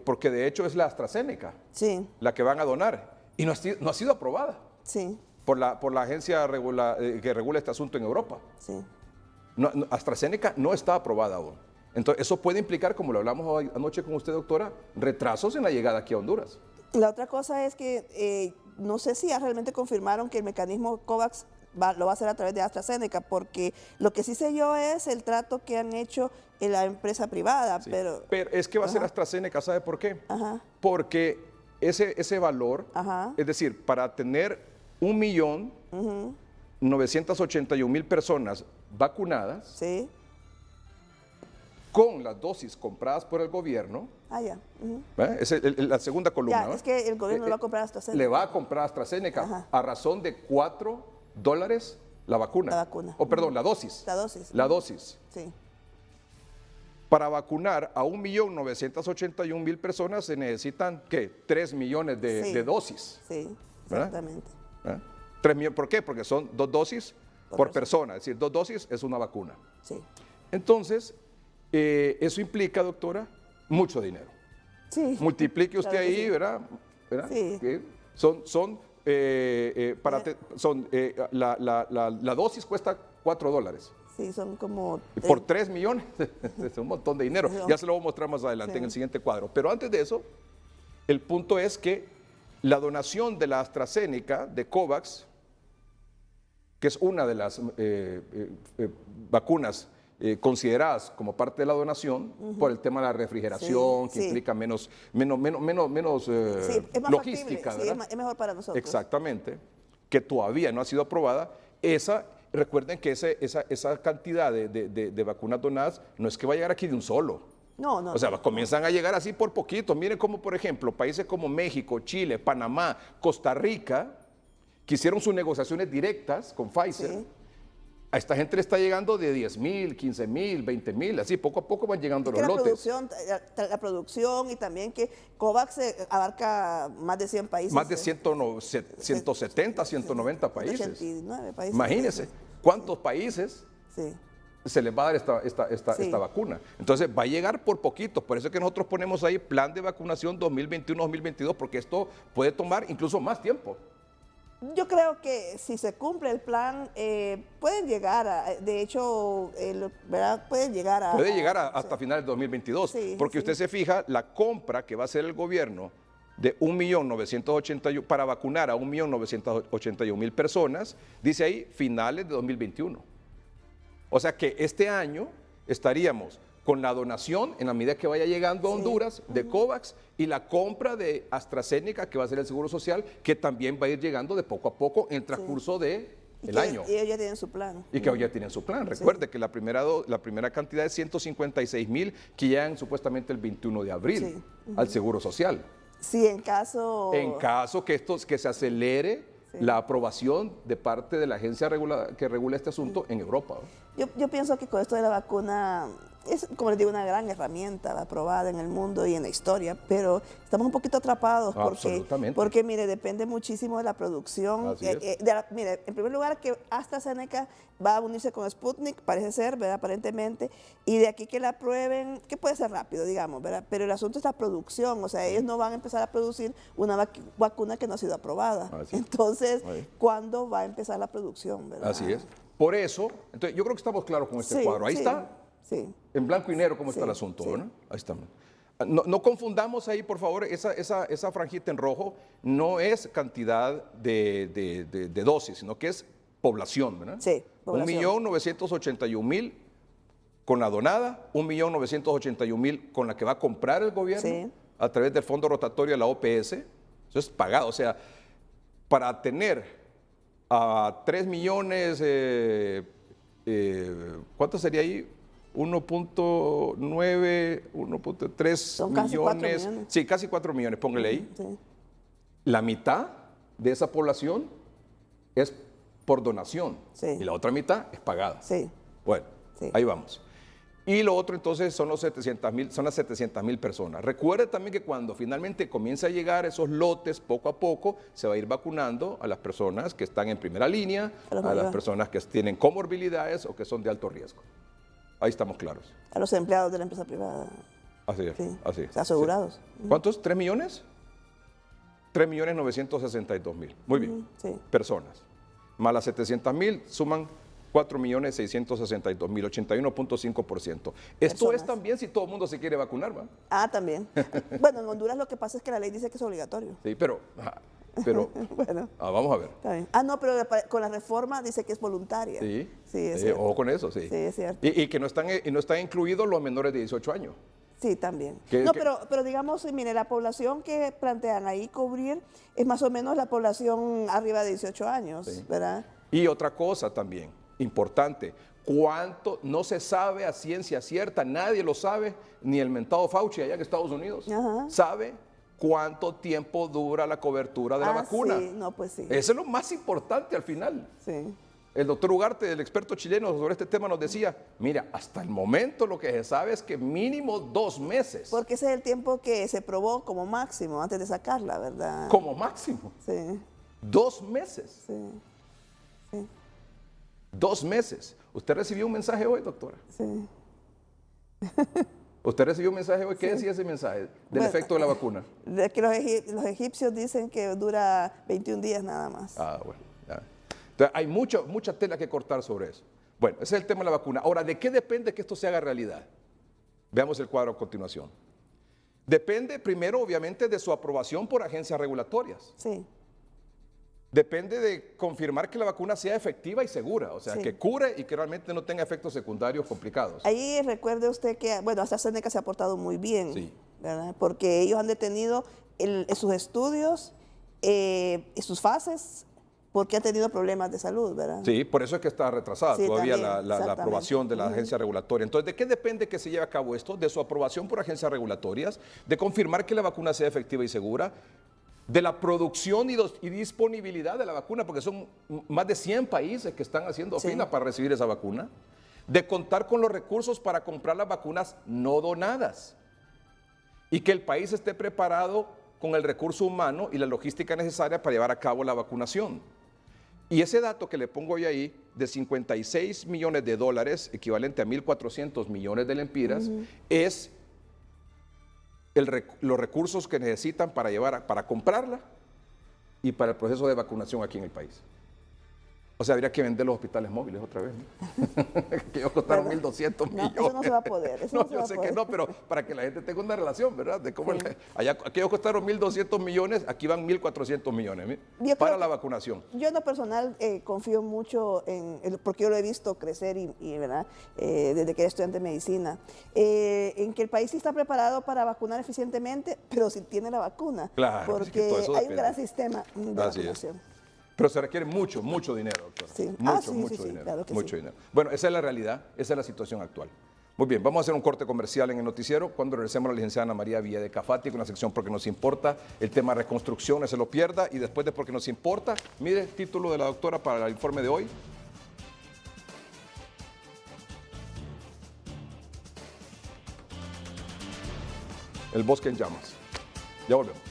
porque de hecho es la AstraZeneca sí. la que van a donar y no ha sido aprobada sí. por la agencia que regula este asunto en Europa. Sí. AstraZeneca no está aprobada aún. Entonces eso puede implicar, como lo hablamos anoche con usted, doctora, retrasos en la llegada aquí a Honduras. La otra cosa es que no sé si ya realmente confirmaron que el mecanismo COVAX lo va a hacer a través de AstraZeneca, porque lo que sí sé yo es el trato que han hecho en la empresa privada. Sí. Pero es que va a ser AstraZeneca, ¿sabe por qué? Ajá. Porque ese valor, ajá. es decir, para tener 1.981.000 personas vacunadas, sí. con las dosis compradas por el gobierno. Ah, ya. Es la segunda columna. Ya, es que el gobierno le va a comprar AstraZeneca. Le va a comprar AstraZeneca ajá. a razón de $4 la vacuna. La vacuna. O perdón, la dosis. La dosis. La dosis. Sí. Para vacunar a 1.981.000 personas se necesitan, ¿qué? 3 millones de dosis. Sí, exactamente. 3 millones, ¿por qué? Porque son 2 dosis por persona. Es decir, 2 dosis es una vacuna. Sí. Entonces, eso implica, doctora, mucho dinero. Sí. Multiplique usted claro ahí, sí. ¿verdad? Sí. Que son la dosis cuesta $4. Sí, son como... Por 3 millones, es un montón de dinero. Ya se lo voy a mostrar más adelante en el siguiente cuadro. Pero antes de eso, el punto es que la donación de la AstraZeneca, de COVAX, que es una de las vacunas consideradas como parte de la donación, por el tema de la refrigeración, que implica menos logística. Sí, es mejor para nosotros. Exactamente, que todavía no ha sido aprobada. Recuerden que esa cantidad de vacunas donadas no es que va a llegar aquí de un solo. No. O sea, comienzan a llegar así por poquito. Miren cómo, por ejemplo, países como México, Chile, Panamá, Costa Rica, que hicieron sus negociaciones directas con Pfizer. Sí. A esta gente le está llegando de 10,000, 15,000, 20,000, así poco a poco van llegando los lotes. La producción y también que COVAX abarca más de 100 países. Más de 170, 190 países. 89 países. Imagínense cuántos países se les va a dar esta vacuna. Entonces va a llegar por poquito, por eso es que nosotros ponemos ahí plan de vacunación 2021-2022, porque esto puede tomar incluso más tiempo. Yo creo que si se cumple el plan, pueden llegar de hecho, ¿verdad? Puede llegar hasta finales de 2022, porque usted se fija, la compra que va a hacer el gobierno de 1.981.000 para vacunar a 1.981.000 personas, dice ahí finales de 2021. O sea que este año estaríamos con la donación, en la medida que vaya llegando a Honduras, de COVAX, y la compra de AstraZeneca, que va a ser el Seguro Social, que también va a ir llegando de poco a poco en el transcurso del año. Y ellos ya tienen su plan. Y que hoy ya tienen su plan. Recuerde que la primera cantidad es 156,000 que llegan supuestamente el 21 de abril al Seguro Social. Sí, en caso que se acelere la aprobación de parte de la agencia que regula este asunto en Europa. Yo pienso que con esto de la vacuna es, como les digo, una gran herramienta aprobada en el mundo y en la historia, pero estamos un poquito atrapados porque mire, depende muchísimo de la producción. Mire, en primer lugar, que AstraZeneca va a unirse con Sputnik, parece ser, ¿verdad? Aparentemente, y de aquí que la aprueben, que puede ser rápido, digamos, ¿verdad? Pero el asunto es la producción, o sea, ellos no van a empezar a producir una vacuna que no ha sido aprobada. Entonces, ¿cuándo va a empezar la producción, verdad? Así es. Por eso, entonces, yo creo que estamos claros con este cuadro. Ahí está. Sí. En blanco y negro cómo está el asunto, ¿no? Ahí está. No confundamos ahí, por favor, esa franjita en rojo no es cantidad de dosis, sino que es población, ¿verdad? Sí, población. 1.981.000 con la donada, 1.981.000 con la que va a comprar el gobierno a través del fondo rotatorio de la OPS. Eso es pagado, o sea, para tener a 3 millones, ¿cuánto sería ahí? 1.9, 1.3 millones. Sí, casi 4 millones, póngale ahí. La mitad de esa población es por donación y la otra mitad es pagada. Bueno, ahí vamos. Y lo otro entonces son las 700,000 personas. Recuerde también que cuando finalmente comienza a llegar esos lotes, poco a poco se va a ir vacunando a las personas que están en primera línea, a las personas que tienen comorbilidades o que son de alto riesgo. Ahí estamos claros. A los empleados de la empresa privada. Así es, así es. Asegurados. ¿Cuántos? ¿3 millones? 3.962.000. Muy bien. Personas. Más las 700,000 suman 4.662.000, 81.5%. Esto es también si todo el mundo se quiere vacunar, ¿va? También. Bueno, en Honduras lo que pasa es que la ley dice que es obligatorio. Sí, pero bueno. Vamos a ver. Está bien. No, pero con la reforma dice que es voluntaria. Sí, es cierto. Ojo con eso, sí. Sí, es cierto. Y que no están incluidos los menores de 18 años. Sí, también. Pero digamos, mire, la población que plantean ahí cubrir es más o menos la población arriba de 18 años, ¿verdad? Y otra cosa también, importante, ¿cuánto? No se sabe a ciencia cierta, nadie lo sabe, ni el mentado Fauci allá en Estados Unidos sabe cuánto tiempo dura la cobertura de la vacuna. Sí. Eso es lo más importante al final. Sí. El doctor Ugarte, el experto chileno sobre este tema, nos decía, mira, hasta el momento lo que se sabe es que mínimo 2 meses. Porque ese es el tiempo que se probó como máximo antes de sacarla, ¿verdad? Como máximo. Sí. 2 meses. Sí. 2 meses. ¿Usted recibió un mensaje hoy, doctora? Sí. ¿Usted recibió un mensaje hoy? ¿Qué decía ese mensaje del efecto de la vacuna? De que los egipcios dicen que dura 21 días nada más. Ah, bueno. Ya. Entonces, hay mucha tela que cortar sobre eso. Bueno, ese es el tema de la vacuna. Ahora, ¿de qué depende que esto se haga realidad? Veamos el cuadro a continuación. Depende primero, obviamente, de su aprobación por agencias regulatorias. Sí. Depende de confirmar que la vacuna sea efectiva y segura, o sea, sí, que cure y que realmente no tenga efectos secundarios complicados. Ahí recuerde usted que, bueno, AstraZeneca se ha portado muy bien, sí, ¿verdad? Porque ellos han detenido sus estudios, sus fases, porque han tenido problemas de salud, ¿verdad? Sí, por eso es que está retrasada sí, todavía también, la aprobación de la agencia regulatoria. Entonces, ¿de qué depende que se lleve a cabo esto? De su aprobación por agencias regulatorias, de confirmar que la vacuna sea efectiva y segura, de la producción y disponibilidad de la vacuna, porque son más de 100 países que están haciendo fila para recibir esa vacuna, de contar con los recursos para comprar las vacunas no donadas y que el país esté preparado con el recurso humano y la logística necesaria para llevar a cabo la vacunación. Y ese dato que le pongo yo ahí, de 56 millones de dólares, equivalente a 1.400 millones de lempiras, es los recursos que necesitan para comprarla y para el proceso de vacunación aquí en el país. O sea, habría que vender los hospitales móviles otra vez, ¿no? Que ellos costaron 1.200 millones. Eso no se va a poder. No, yo sé que no, pero para que la gente tenga una relación, ¿verdad? De cómo aquellos costaron 1.200 millones, aquí van 1.400 millones para la vacunación. Yo en lo personal confío mucho porque yo lo he visto crecer ¿verdad? Desde que era estudiante de medicina, en que el país sí está preparado para vacunar eficientemente, pero si tiene la vacuna. Claro, porque hay un gran sistema de vacunación. Pero se requiere mucho dinero, doctor. Sí. Mucho dinero. Claro que mucho dinero. Bueno, esa es la realidad, esa es la situación actual. Muy bien, vamos a hacer un corte comercial en el noticiero. Cuando regresemos, la licenciada Ana María Villa de Cafati con la sección Porque nos importa, el tema reconstrucción, no se lo pierda. Y después de Porque nos importa, mire el título de la doctora para el informe de hoy. El bosque en llamas. Ya volvemos.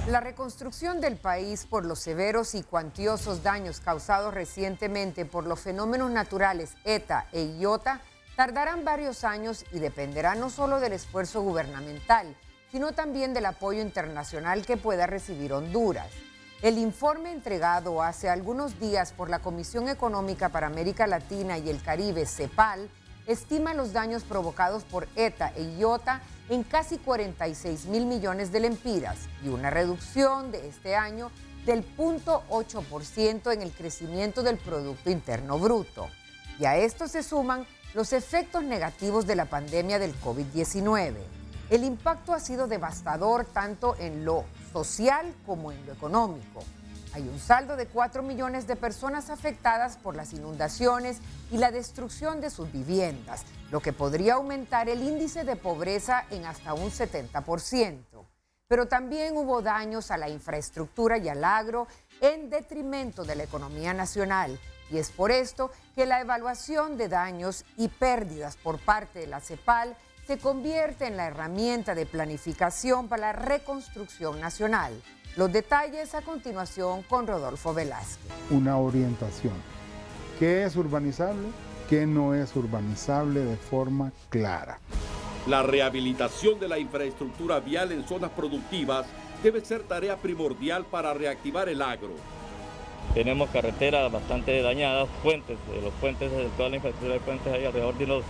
La reconstrucción del país por los severos y cuantiosos daños causados recientemente por los fenómenos naturales ETA e Iota tardarán varios años y dependerá no solo del esfuerzo gubernamental, sino también del apoyo internacional que pueda recibir Honduras. El informe entregado hace algunos días por la Comisión Económica para América Latina y el Caribe, CEPAL, estima los daños provocados por ETA e Iota en casi 46.000 millones de lempiras y una reducción de este año del 0.8% en el crecimiento del Producto Interno Bruto. Y a esto se suman los efectos negativos de la pandemia del COVID-19. El impacto ha sido devastador tanto en lo social como en lo económico. Hay un saldo de 4 millones de personas afectadas por las inundaciones y la destrucción de sus viviendas, lo que podría aumentar el índice de pobreza en hasta un 70%. Pero también hubo daños a la infraestructura y al agro en detrimento de la economía nacional. Y es por esto que la evaluación de daños y pérdidas por parte de la CEPAL se convierte en la herramienta de planificación para la reconstrucción nacional. Los detalles a continuación con Rodolfo Velázquez. Una orientación. ¿Qué es urbanizable? ¿Qué no es urbanizable de forma clara? La rehabilitación de la infraestructura vial en zonas productivas debe ser tarea primordial para reactivar el agro. Tenemos carreteras bastante dañadas, puentes, los puentes, toda la infraestructura de puentes, hay alrededor de unos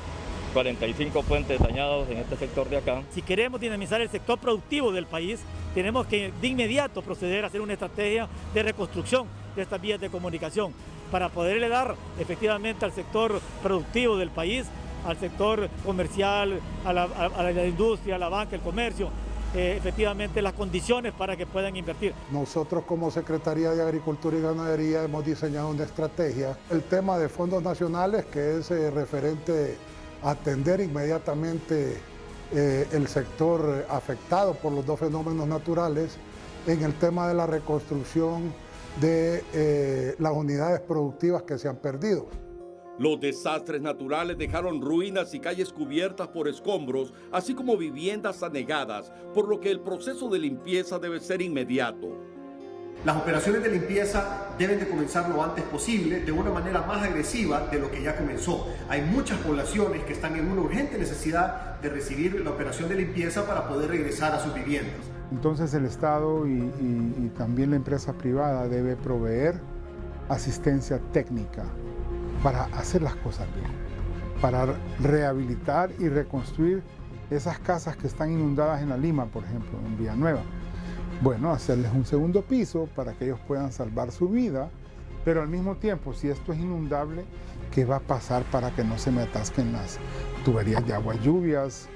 45 puentes dañados en este sector de acá. Si queremos dinamizar el sector productivo del país, tenemos que de inmediato proceder a hacer una estrategia de reconstrucción de estas vías de comunicación para poderle dar efectivamente al sector productivo del país, al sector comercial, a la industria, a la banca, el comercio, efectivamente las condiciones para que puedan invertir. Nosotros como Secretaría de Agricultura y Ganadería hemos diseñado una estrategia. El tema de fondos nacionales, que es referente a atender inmediatamente el sector afectado por los dos fenómenos naturales, en el tema de la reconstrucción de las unidades productivas que se han perdido. Los desastres naturales dejaron ruinas y calles cubiertas por escombros, así como viviendas anegadas, por lo que el proceso de limpieza debe ser inmediato. Las operaciones de limpieza deben de comenzar lo antes posible, de una manera más agresiva de lo que ya comenzó. Hay muchas poblaciones que están en una urgente necesidad de recibir la operación de limpieza para poder regresar a sus viviendas. Entonces el Estado y también la empresa privada debe proveer asistencia técnica para hacer las cosas bien, para rehabilitar y reconstruir esas casas que están inundadas en La Lima, por ejemplo, en Villanueva. Bueno, hacerles un segundo piso para que ellos puedan salvar su vida, pero al mismo tiempo, si esto es inundable, ¿qué va a pasar para que no se me atasquen las tuberías de agua lluvias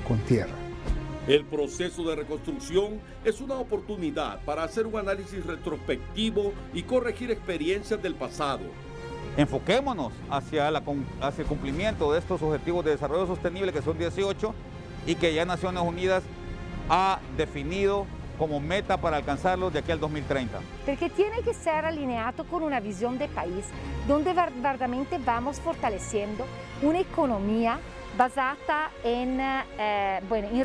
con tierra? El proceso de reconstrucción es una oportunidad para hacer un análisis retrospectivo y corregir experiencias del pasado. Enfoquémonos hacia el cumplimiento de estos objetivos de desarrollo sostenible, que son 18, y que ya Naciones Unidas ha definido como meta para alcanzarlos de aquí al 2030. Perché tiene que ser alineado con una visión de país donde verdaderamente vamos fortaleciendo una economía basada en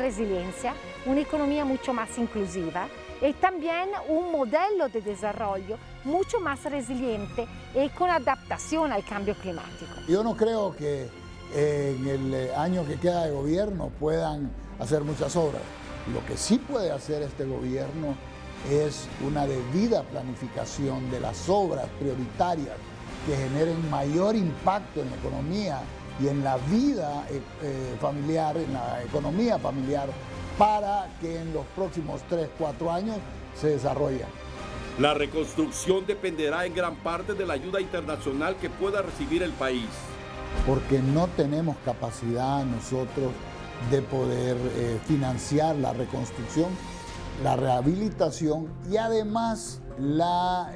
resiliencia, una economía mucho más inclusiva y también un modelo de desarrollo mucho más resiliente y con adaptación al cambio climático. Yo no creo que en el año que queda de gobierno puedan hacer muchas obras. Lo que sí puede hacer este gobierno es una debida planificación de las obras prioritarias que generen mayor impacto en la economía y en la vida familiar, en la economía familiar, para que en los próximos 3-4 años se desarrollen. La reconstrucción dependerá en gran parte de la ayuda internacional que pueda recibir el país. Porque no tenemos capacidad nosotros de poder financiar la reconstrucción, la rehabilitación y además la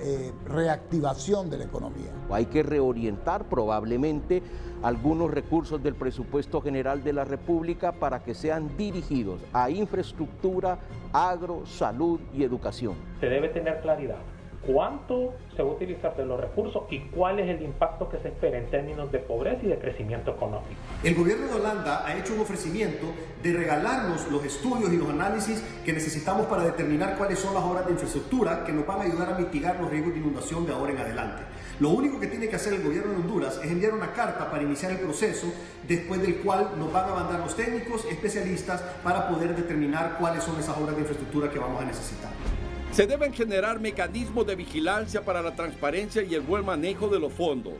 reactivación de la economía. Hay que reorientar probablemente algunos recursos del presupuesto general de la República para que sean dirigidos a infraestructura, agro, salud y educación. Se debe tener claridad cuánto se va a utilizar de los recursos y cuál es el impacto que se espera en términos de pobreza y de crecimiento económico. El gobierno de Holanda ha hecho un ofrecimiento de regalarnos los estudios y los análisis que necesitamos para determinar cuáles son las obras de infraestructura que nos van a ayudar a mitigar los riesgos de inundación de ahora en adelante. Lo único que tiene que hacer el gobierno de Honduras es enviar una carta para iniciar el proceso, después del cual nos van a mandar los técnicos especialistas para poder determinar cuáles son esas obras de infraestructura que vamos a necesitar. Se deben generar mecanismos de vigilancia para la transparencia y el buen manejo de los fondos.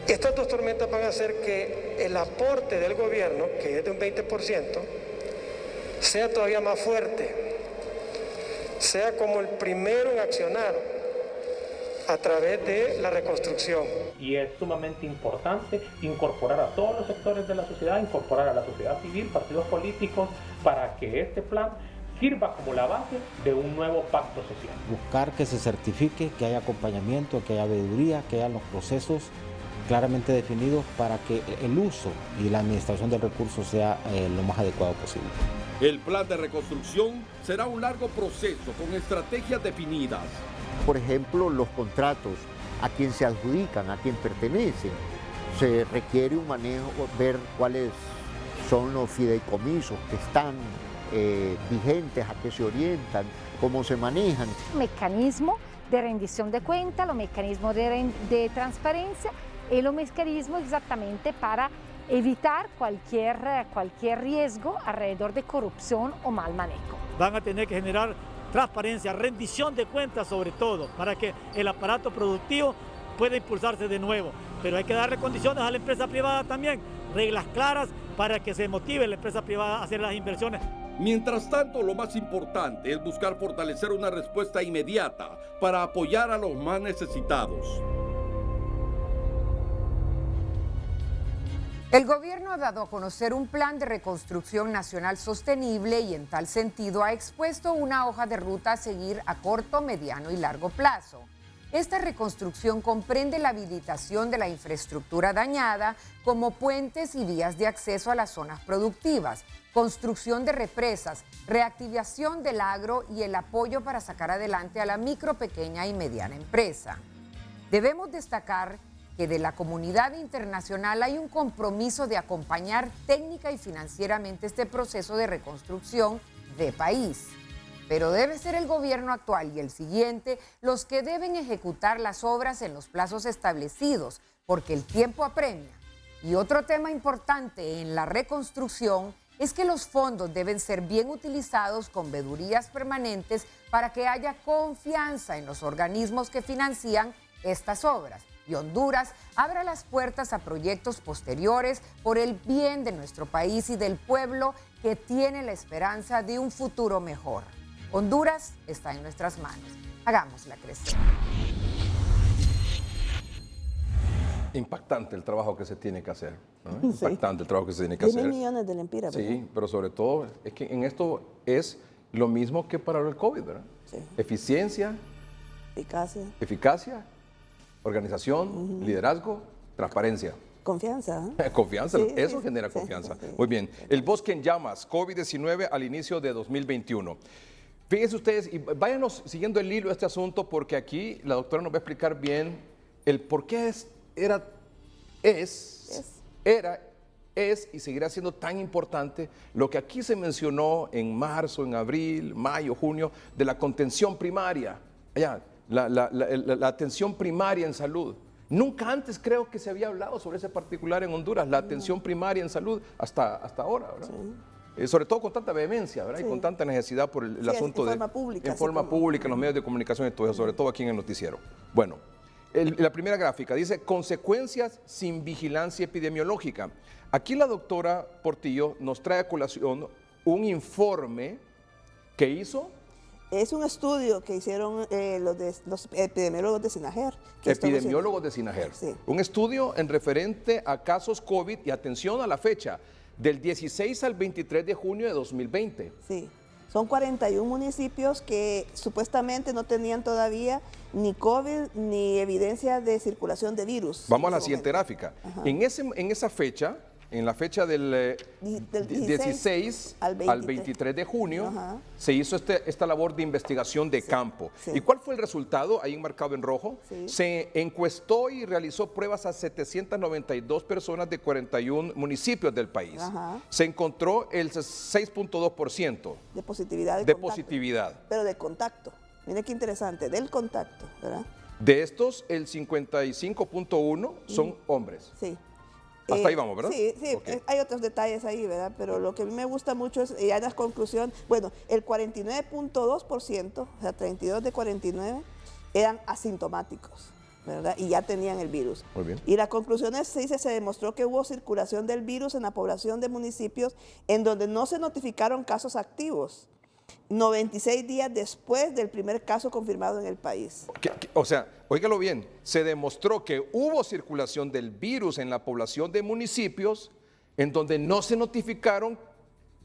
Estas dos tormentas van a hacer que el aporte del gobierno, que es de un 20%, sea todavía más fuerte, sea como el primero en accionar a través de la reconstrucción. Y es sumamente importante incorporar a todos los sectores de la sociedad, incorporar a la sociedad civil, partidos políticos, para que este plan sirva como la base de un nuevo pacto social. Buscar que se certifique, que haya acompañamiento, que haya veeduría, que haya los procesos claramente definidos para que el uso y la administración del recurso sea lo más adecuado posible. El plan de reconstrucción será un largo proceso con estrategias definidas. Por ejemplo, los contratos, a quién se adjudican, a quién pertenecen. Se requiere un manejo, ver cuáles son los fideicomisos que están vigentes, a qué se orientan, cómo se manejan. Mecanismo de rendición de cuentas, los mecanismos de transparencia y los mecanismos exactamente para evitar cualquier riesgo alrededor de corrupción o mal manejo. Van a tener que generar transparencia, rendición de cuentas sobre todo, para que el aparato productivo pueda impulsarse de nuevo. Pero hay que darle condiciones a la empresa privada también, reglas claras para que se motive la empresa privada a hacer las inversiones. Mientras tanto, lo más importante es buscar fortalecer una respuesta inmediata para apoyar a los más necesitados. El gobierno ha dado a conocer un plan de reconstrucción nacional sostenible y en tal sentido ha expuesto una hoja de ruta a seguir a corto, mediano y largo plazo. Esta reconstrucción comprende la habilitación de la infraestructura dañada, como puentes y vías de acceso a las zonas productivas, construcción de represas, reactivación del agro y el apoyo para sacar adelante a la micro, pequeña y mediana empresa. Debemos destacar que de la comunidad internacional hay un compromiso de acompañar técnica y financieramente este proceso de reconstrucción de país. Pero debe ser el gobierno actual y el siguiente los que deben ejecutar las obras en los plazos establecidos, porque el tiempo apremia. Y otro tema importante en la reconstrucción es que los fondos deben ser bien utilizados con veedurías permanentes para que haya confianza en los organismos que financian estas obras. Y Honduras abra las puertas a proyectos posteriores por el bien de nuestro país y del pueblo que tiene la esperanza de un futuro mejor. Honduras está en nuestras manos. Hagámosla crecer. Impactante el trabajo que se tiene que hacer, ¿no? Impactante el trabajo que se tiene que 10 hacer. millones de lempiras. Sí, pero sobre todo es que en esto es lo mismo que para el COVID, ¿verdad? Sí. Eficiencia, eficacia, organización, liderazgo, transparencia. Confianza. Confianza, Sí, eso sí, genera sí, confianza. sí. Muy bien. El bosque en llamas, COVID-19 al inicio de 2021. Fíjense ustedes, y váyanos siguiendo el hilo de este asunto, porque aquí la doctora nos va a explicar bien el por qué era y seguirá siendo tan importante lo que aquí se mencionó en marzo, en abril, mayo, junio, de la contención primaria, la atención primaria en salud. Nunca antes creo que se había hablado sobre ese particular en Honduras, la atención primaria en salud, hasta ahora, ¿verdad? Sí. Sobre todo con tanta vehemencia, ¿verdad? Sí. Y con tanta necesidad por el asunto de... En forma pública, en los medios de comunicación y todo eso, sobre todo aquí en el noticiero. Bueno, la primera gráfica dice consecuencias sin vigilancia epidemiológica. Aquí la doctora Portillo nos trae a colación un informe que hizo... Es un estudio que hicieron los epidemiólogos de SINAGER. Epidemiólogos de SINAGER. Sí. Un estudio en referente a casos COVID y atención a la fecha, del 16 al 23 de junio de 2020. Sí, son 41 municipios que supuestamente no tenían todavía ni COVID ni evidencia de circulación de virus. Vamos a la siguiente gráfica. En esa fecha, en la fecha del 16 al 23 de junio, se hizo esta labor de investigación de campo. Sí. ¿Y cuál fue el resultado? Ahí marcado en rojo. Sí. Se encuestó y realizó pruebas a 792 personas de 41 municipios del país. Se encontró el 6.2% de positividad. De positividad. Pero de contacto. Mire qué interesante, del contacto, ¿verdad? De estos, el 55.1 son hombres. Sí. Hasta ahí vamos, ¿verdad? Sí, sí, okay. Hay otros detalles ahí, ¿verdad? Pero lo que a mí me gusta mucho es, ya la conclusión, bueno, el 49.2%, o sea, 32 de 49, eran asintomáticos, ¿verdad? Y ya tenían el virus. Muy bien. Y la conclusión es, se demostró que hubo circulación del virus en la población de municipios en donde no se notificaron casos activos, 96 días después del primer caso confirmado en el país. O sea, óigalo bien, se demostró que hubo circulación del virus en la población de municipios en donde no se notificaron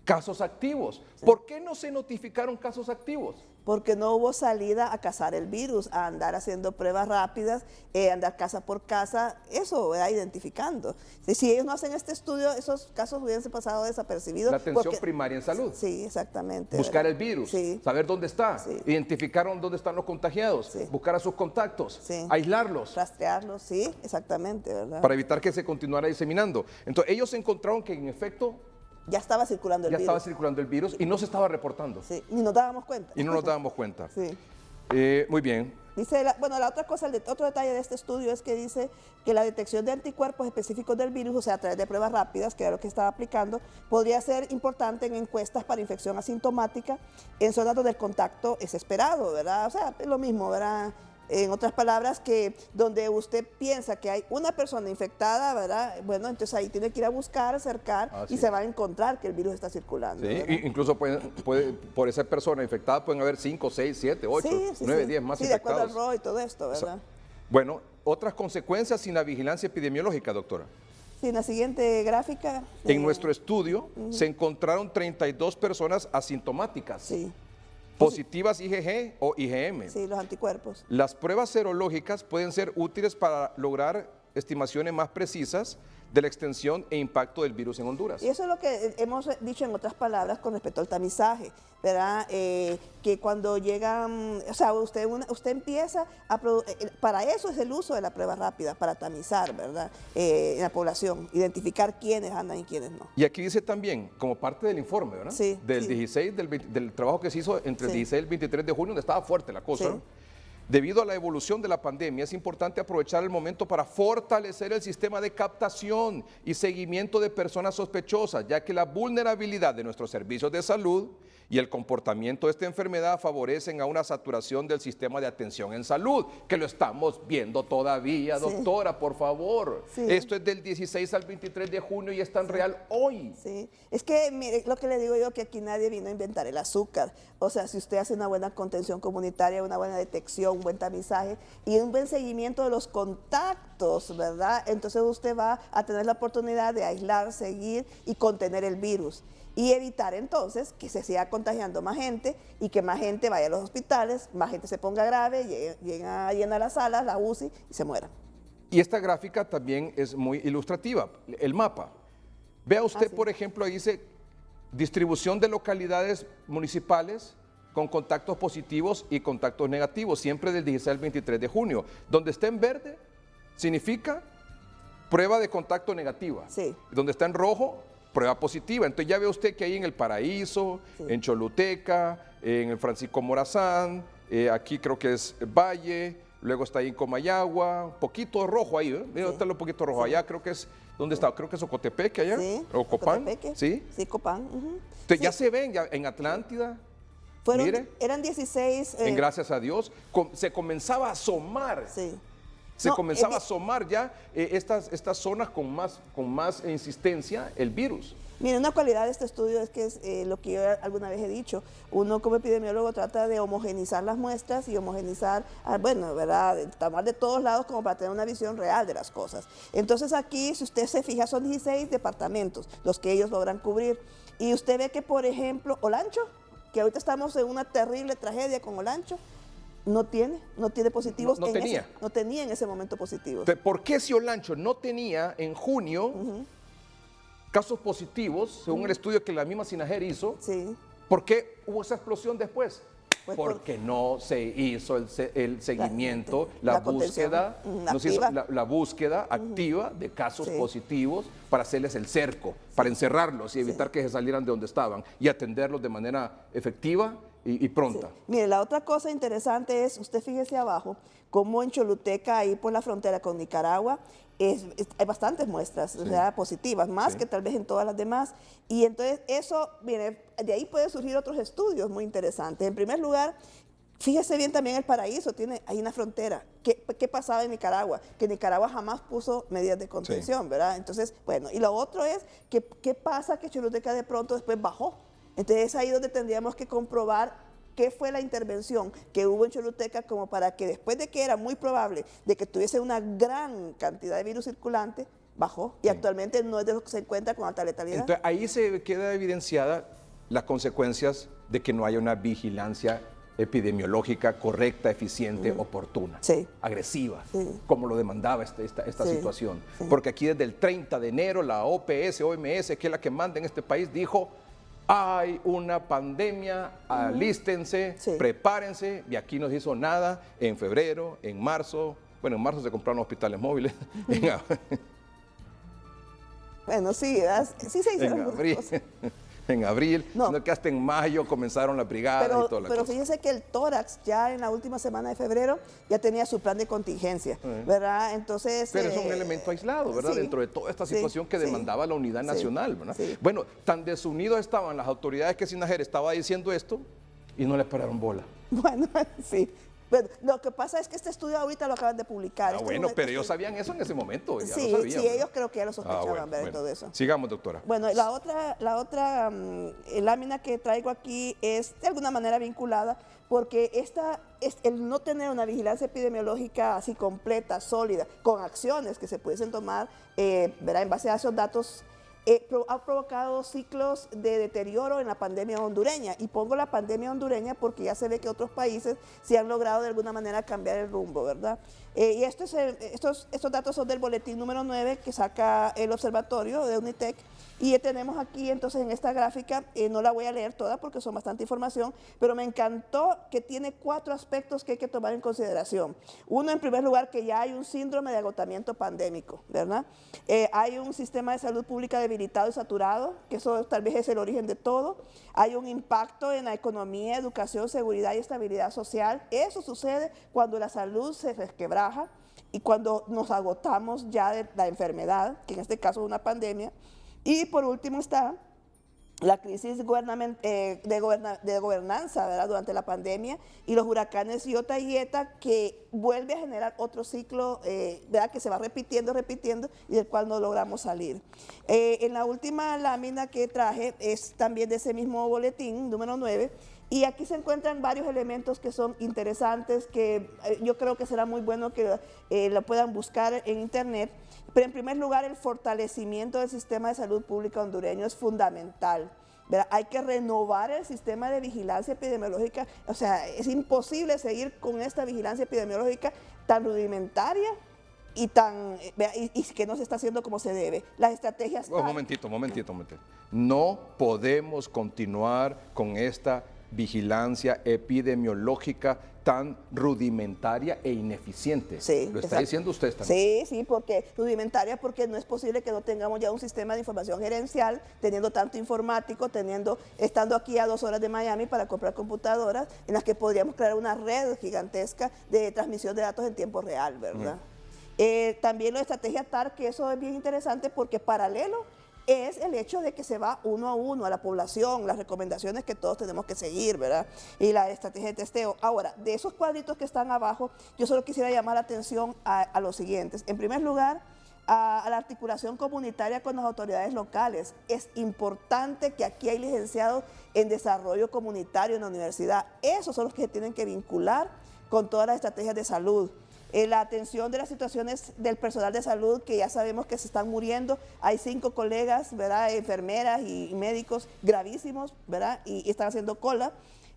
casos activos. Sí. ¿Por qué no se notificaron casos activos? Porque no hubo salida a cazar el virus, a andar haciendo pruebas rápidas, andar casa por casa, eso, ¿verdad? Identificando. Si ellos no hacen este estudio, esos casos hubiesen pasado desapercibidos. La atención primaria en salud. Sí, exactamente. Buscar el virus, saber dónde está, identificar dónde están los contagiados, buscar a sus contactos, aislarlos. Rastrearlos, sí, exactamente, ¿verdad? Para evitar que se continuara diseminando. Entonces, ellos encontraron que en efecto... Ya estaba circulando el virus. Ya estaba circulando el virus y no se estaba reportando. Sí, ni nos dábamos cuenta. Y no nos dábamos cuenta. Sí. Muy bien. Dice, la otra cosa, otro detalle de este estudio es que dice que la detección de anticuerpos específicos del virus, o sea, a través de pruebas rápidas, que era lo que estaba aplicando, podría ser importante en encuestas para infección asintomática en zonas donde el contacto es esperado, ¿verdad? O sea, es lo mismo, ¿verdad? En otras palabras, que donde usted piensa que hay una persona infectada, ¿verdad? Bueno, entonces ahí tiene que ir a buscar, acercar y se va a encontrar que el virus está circulando. Sí, incluso por esa persona infectada pueden haber 5, 6, 7, 8, 9, 10 más infectados. Sí, de acuerdo al RO y todo esto, ¿verdad? Bueno, otras consecuencias sin la vigilancia epidemiológica, doctora. Sí, en la siguiente gráfica. En nuestro estudio se encontraron 32 personas asintomáticas. Sí. Positivas IgG o IgM. Sí, los anticuerpos. Las pruebas serológicas pueden ser útiles para lograr estimaciones más precisas de la extensión e impacto del virus en Honduras. Y eso es lo que hemos dicho en otras palabras con respecto al tamizaje, ¿verdad? Que cuando llegan, o sea, usted empieza a para eso es el uso de la prueba rápida, para tamizar, ¿verdad? En la población, identificar quiénes andan y quiénes no. Y aquí dice también, como parte del informe, ¿verdad? Sí. Del 16, del trabajo que se hizo entre el 16 y el 23 de junio, donde estaba fuerte la cosa, ¿no? Debido a la evolución de la pandemia, es importante aprovechar el momento para fortalecer el sistema de captación y seguimiento de personas sospechosas, ya que la vulnerabilidad de nuestros servicios de salud y el comportamiento de esta enfermedad favorecen a una saturación del sistema de atención en salud, que lo estamos viendo todavía, doctora, por favor. Sí. Esto es del 16 al 23 de junio y es tan real hoy. Sí, es que mire, lo que le digo yo, que aquí nadie vino a inventar el azúcar. O sea, si usted hace una buena contención comunitaria, una buena detección, un buen tamizaje y un buen seguimiento de los contactos, ¿verdad? Entonces usted va a tener la oportunidad de aislar, seguir y contener el virus. Y evitar entonces que se siga contagiando más gente y que más gente vaya a los hospitales, más gente se ponga grave, lleguen a llenar las salas, la UCI y se mueran. Y esta gráfica también es muy ilustrativa, el mapa. Vea usted, por ejemplo, ahí dice distribución de localidades municipales con contactos positivos y contactos negativos, siempre del 16 al 23 de junio. Donde está en verde significa prueba de contacto negativa. Sí. Donde está en rojo, prueba positiva. Entonces ya ve usted que ahí en El Paraíso, en Choluteca, en el Francisco Morazán, aquí creo que es Valle, luego está ahí en Comayagua, un poquito rojo ahí, ¿eh? Mira, está un poquito rojo allá, creo que es, ¿dónde está? Creo que es Ocotepeque allá, o Copán, ¿sí? Sí, Copán. Entonces ya se ven, ya en Atlántida, mire, eran 16. en Gracias a Dios, se comenzaba a asomar. Sí. Se comenzaba a asomar ya estas zonas con más insistencia el virus. Mire, una cualidad de este estudio es que es lo que yo alguna vez he dicho. Uno como epidemiólogo trata de homogenizar las muestras y homogenizar, bueno, ¿verdad? Tomar de todos lados como para tener una visión real de las cosas. Entonces aquí, si usted se fija, son 16 departamentos los que ellos logran cubrir. Y usted ve que, por ejemplo, Olancho, que ahorita estamos en una terrible tragedia con Olancho, no tiene positivos. No tenía. No tenía en ese momento positivos. ¿Por qué si Olancho no tenía en junio casos positivos, según el estudio que la misma SINAGER hizo? Sí. ¿Por qué hubo esa explosión después? Porque no se hizo el seguimiento, la búsqueda activa de casos positivos para hacerles el cerco, para encerrarlos y evitar que se salieran de donde estaban y atenderlos de manera efectiva y pronta. Sí. Mire, la otra cosa interesante es, usted fíjese abajo, como en Choluteca, ahí por la frontera con Nicaragua, hay bastantes muestras, o sea, positivas, más que tal vez en todas las demás. Y entonces eso, mire, de ahí pueden surgir otros estudios muy interesantes. En primer lugar, fíjese bien también El Paraíso, hay una frontera. ¿Qué pasaba en Nicaragua? Que Nicaragua jamás puso medidas de contención, ¿verdad? Entonces, bueno, y lo otro es, ¿qué pasa que Choluteca de pronto después bajó? Entonces es ahí donde tendríamos que comprobar qué fue la intervención que hubo en Choluteca como para que después de que era muy probable de que tuviese una gran cantidad de virus circulante, bajó. Y actualmente no es de los que se encuentra con alta letalidad. Entonces ahí se queda evidenciada las consecuencias de que no haya una vigilancia epidemiológica correcta, eficiente, oportuna, agresiva, como lo demandaba esta situación. Porque aquí desde el 30 de enero la OMS, que es la que manda en este país, dijo: hay una pandemia, alístense, prepárense, y aquí no se hizo nada en febrero, en marzo. Bueno, en marzo se compraron hospitales móviles. Bueno, sí se hicieron abril. En abril, sino que hasta en mayo comenzaron las brigadas y toda la cosa. Pero fíjense que el tórax ya en la última semana de febrero ya tenía su plan de contingencia, ¿verdad? Entonces... Pero es un elemento aislado, ¿verdad? Dentro de toda esta situación que demandaba la unidad nacional, ¿verdad? Bueno, tan desunidos estaban las autoridades que SINAGER estaba diciendo esto y no le pararon bola. Bueno, sí. Bueno, lo que pasa es que este estudio ahorita lo acaban de publicar. Bueno, pero ellos sabían eso en ese momento. Ya lo sabían, sí, ellos creo que ya lo sospechaban, ver todo eso. Sigamos, doctora. Bueno, la otra lámina que traigo aquí es de alguna manera vinculada porque el no tener una vigilancia epidemiológica así completa, sólida, con acciones que se pudiesen tomar, ¿verdad? En base a esos datos ha provocado ciclos de deterioro en la pandemia hondureña. Y pongo la pandemia hondureña porque ya se ve que otros países sí han logrado de alguna manera cambiar el rumbo, ¿verdad? Y estos datos son del boletín número 9 que saca el observatorio de UNITEC. Y tenemos aquí entonces en esta gráfica, no la voy a leer toda porque son bastante información, pero me encantó que tiene 4 aspectos que hay que tomar en consideración. Uno, en primer lugar, que ya hay un síndrome de agotamiento pandémico, ¿verdad? Hay un sistema de salud pública debilitado y saturado, que eso tal vez es el origen de todo. Hay un impacto en la economía, educación, seguridad y estabilidad social. Eso sucede cuando la salud se resquebraja y cuando nos agotamos ya de la enfermedad, que en este caso es una pandemia. Y por último está la crisis de gobernanza, ¿verdad?, durante la pandemia, y los huracanes Iota y Eta, que vuelve a generar otro ciclo, ¿verdad?, que se va repitiendo y del cual no logramos salir. En la última lámina que traje es también de ese mismo boletín, número 9, y aquí se encuentran varios elementos que son interesantes, que yo creo que será muy bueno que lo puedan buscar en internet. Pero en primer lugar, el fortalecimiento del sistema de salud pública hondureño es fundamental, ¿verdad? Hay que renovar el sistema de vigilancia epidemiológica. O sea, es imposible seguir con esta vigilancia epidemiológica tan rudimentaria y que no se está haciendo como se debe. Las estrategias... Un momentito. No podemos continuar con esta vigilancia epidemiológica tan rudimentaria e ineficiente. Sí, lo está diciendo usted también. Sí, porque rudimentaria, porque no es posible que no tengamos ya un sistema de información gerencial, teniendo tanto informático, estando aquí a 2 horas de Miami para comprar computadoras, en las que podríamos crear una red gigantesca de transmisión de datos en tiempo real, ¿verdad? También la estrategia TAR, que eso es bien interesante porque paralelo es el hecho de que se va uno a uno a la población, las recomendaciones que todos tenemos que seguir, ¿verdad? Y la estrategia de testeo. Ahora, de esos cuadritos que están abajo, yo solo quisiera llamar la atención a los siguientes. En primer lugar, a la articulación comunitaria con las autoridades locales. Es importante que aquí hay licenciados en desarrollo comunitario en la universidad. Esos son los que se tienen que vincular con todas las estrategias de salud. La atención de las situaciones del personal de salud, que ya sabemos que se están muriendo. Hay 5 colegas, ¿verdad?, enfermeras y médicos gravísimos, ¿verdad?, y están haciendo cola.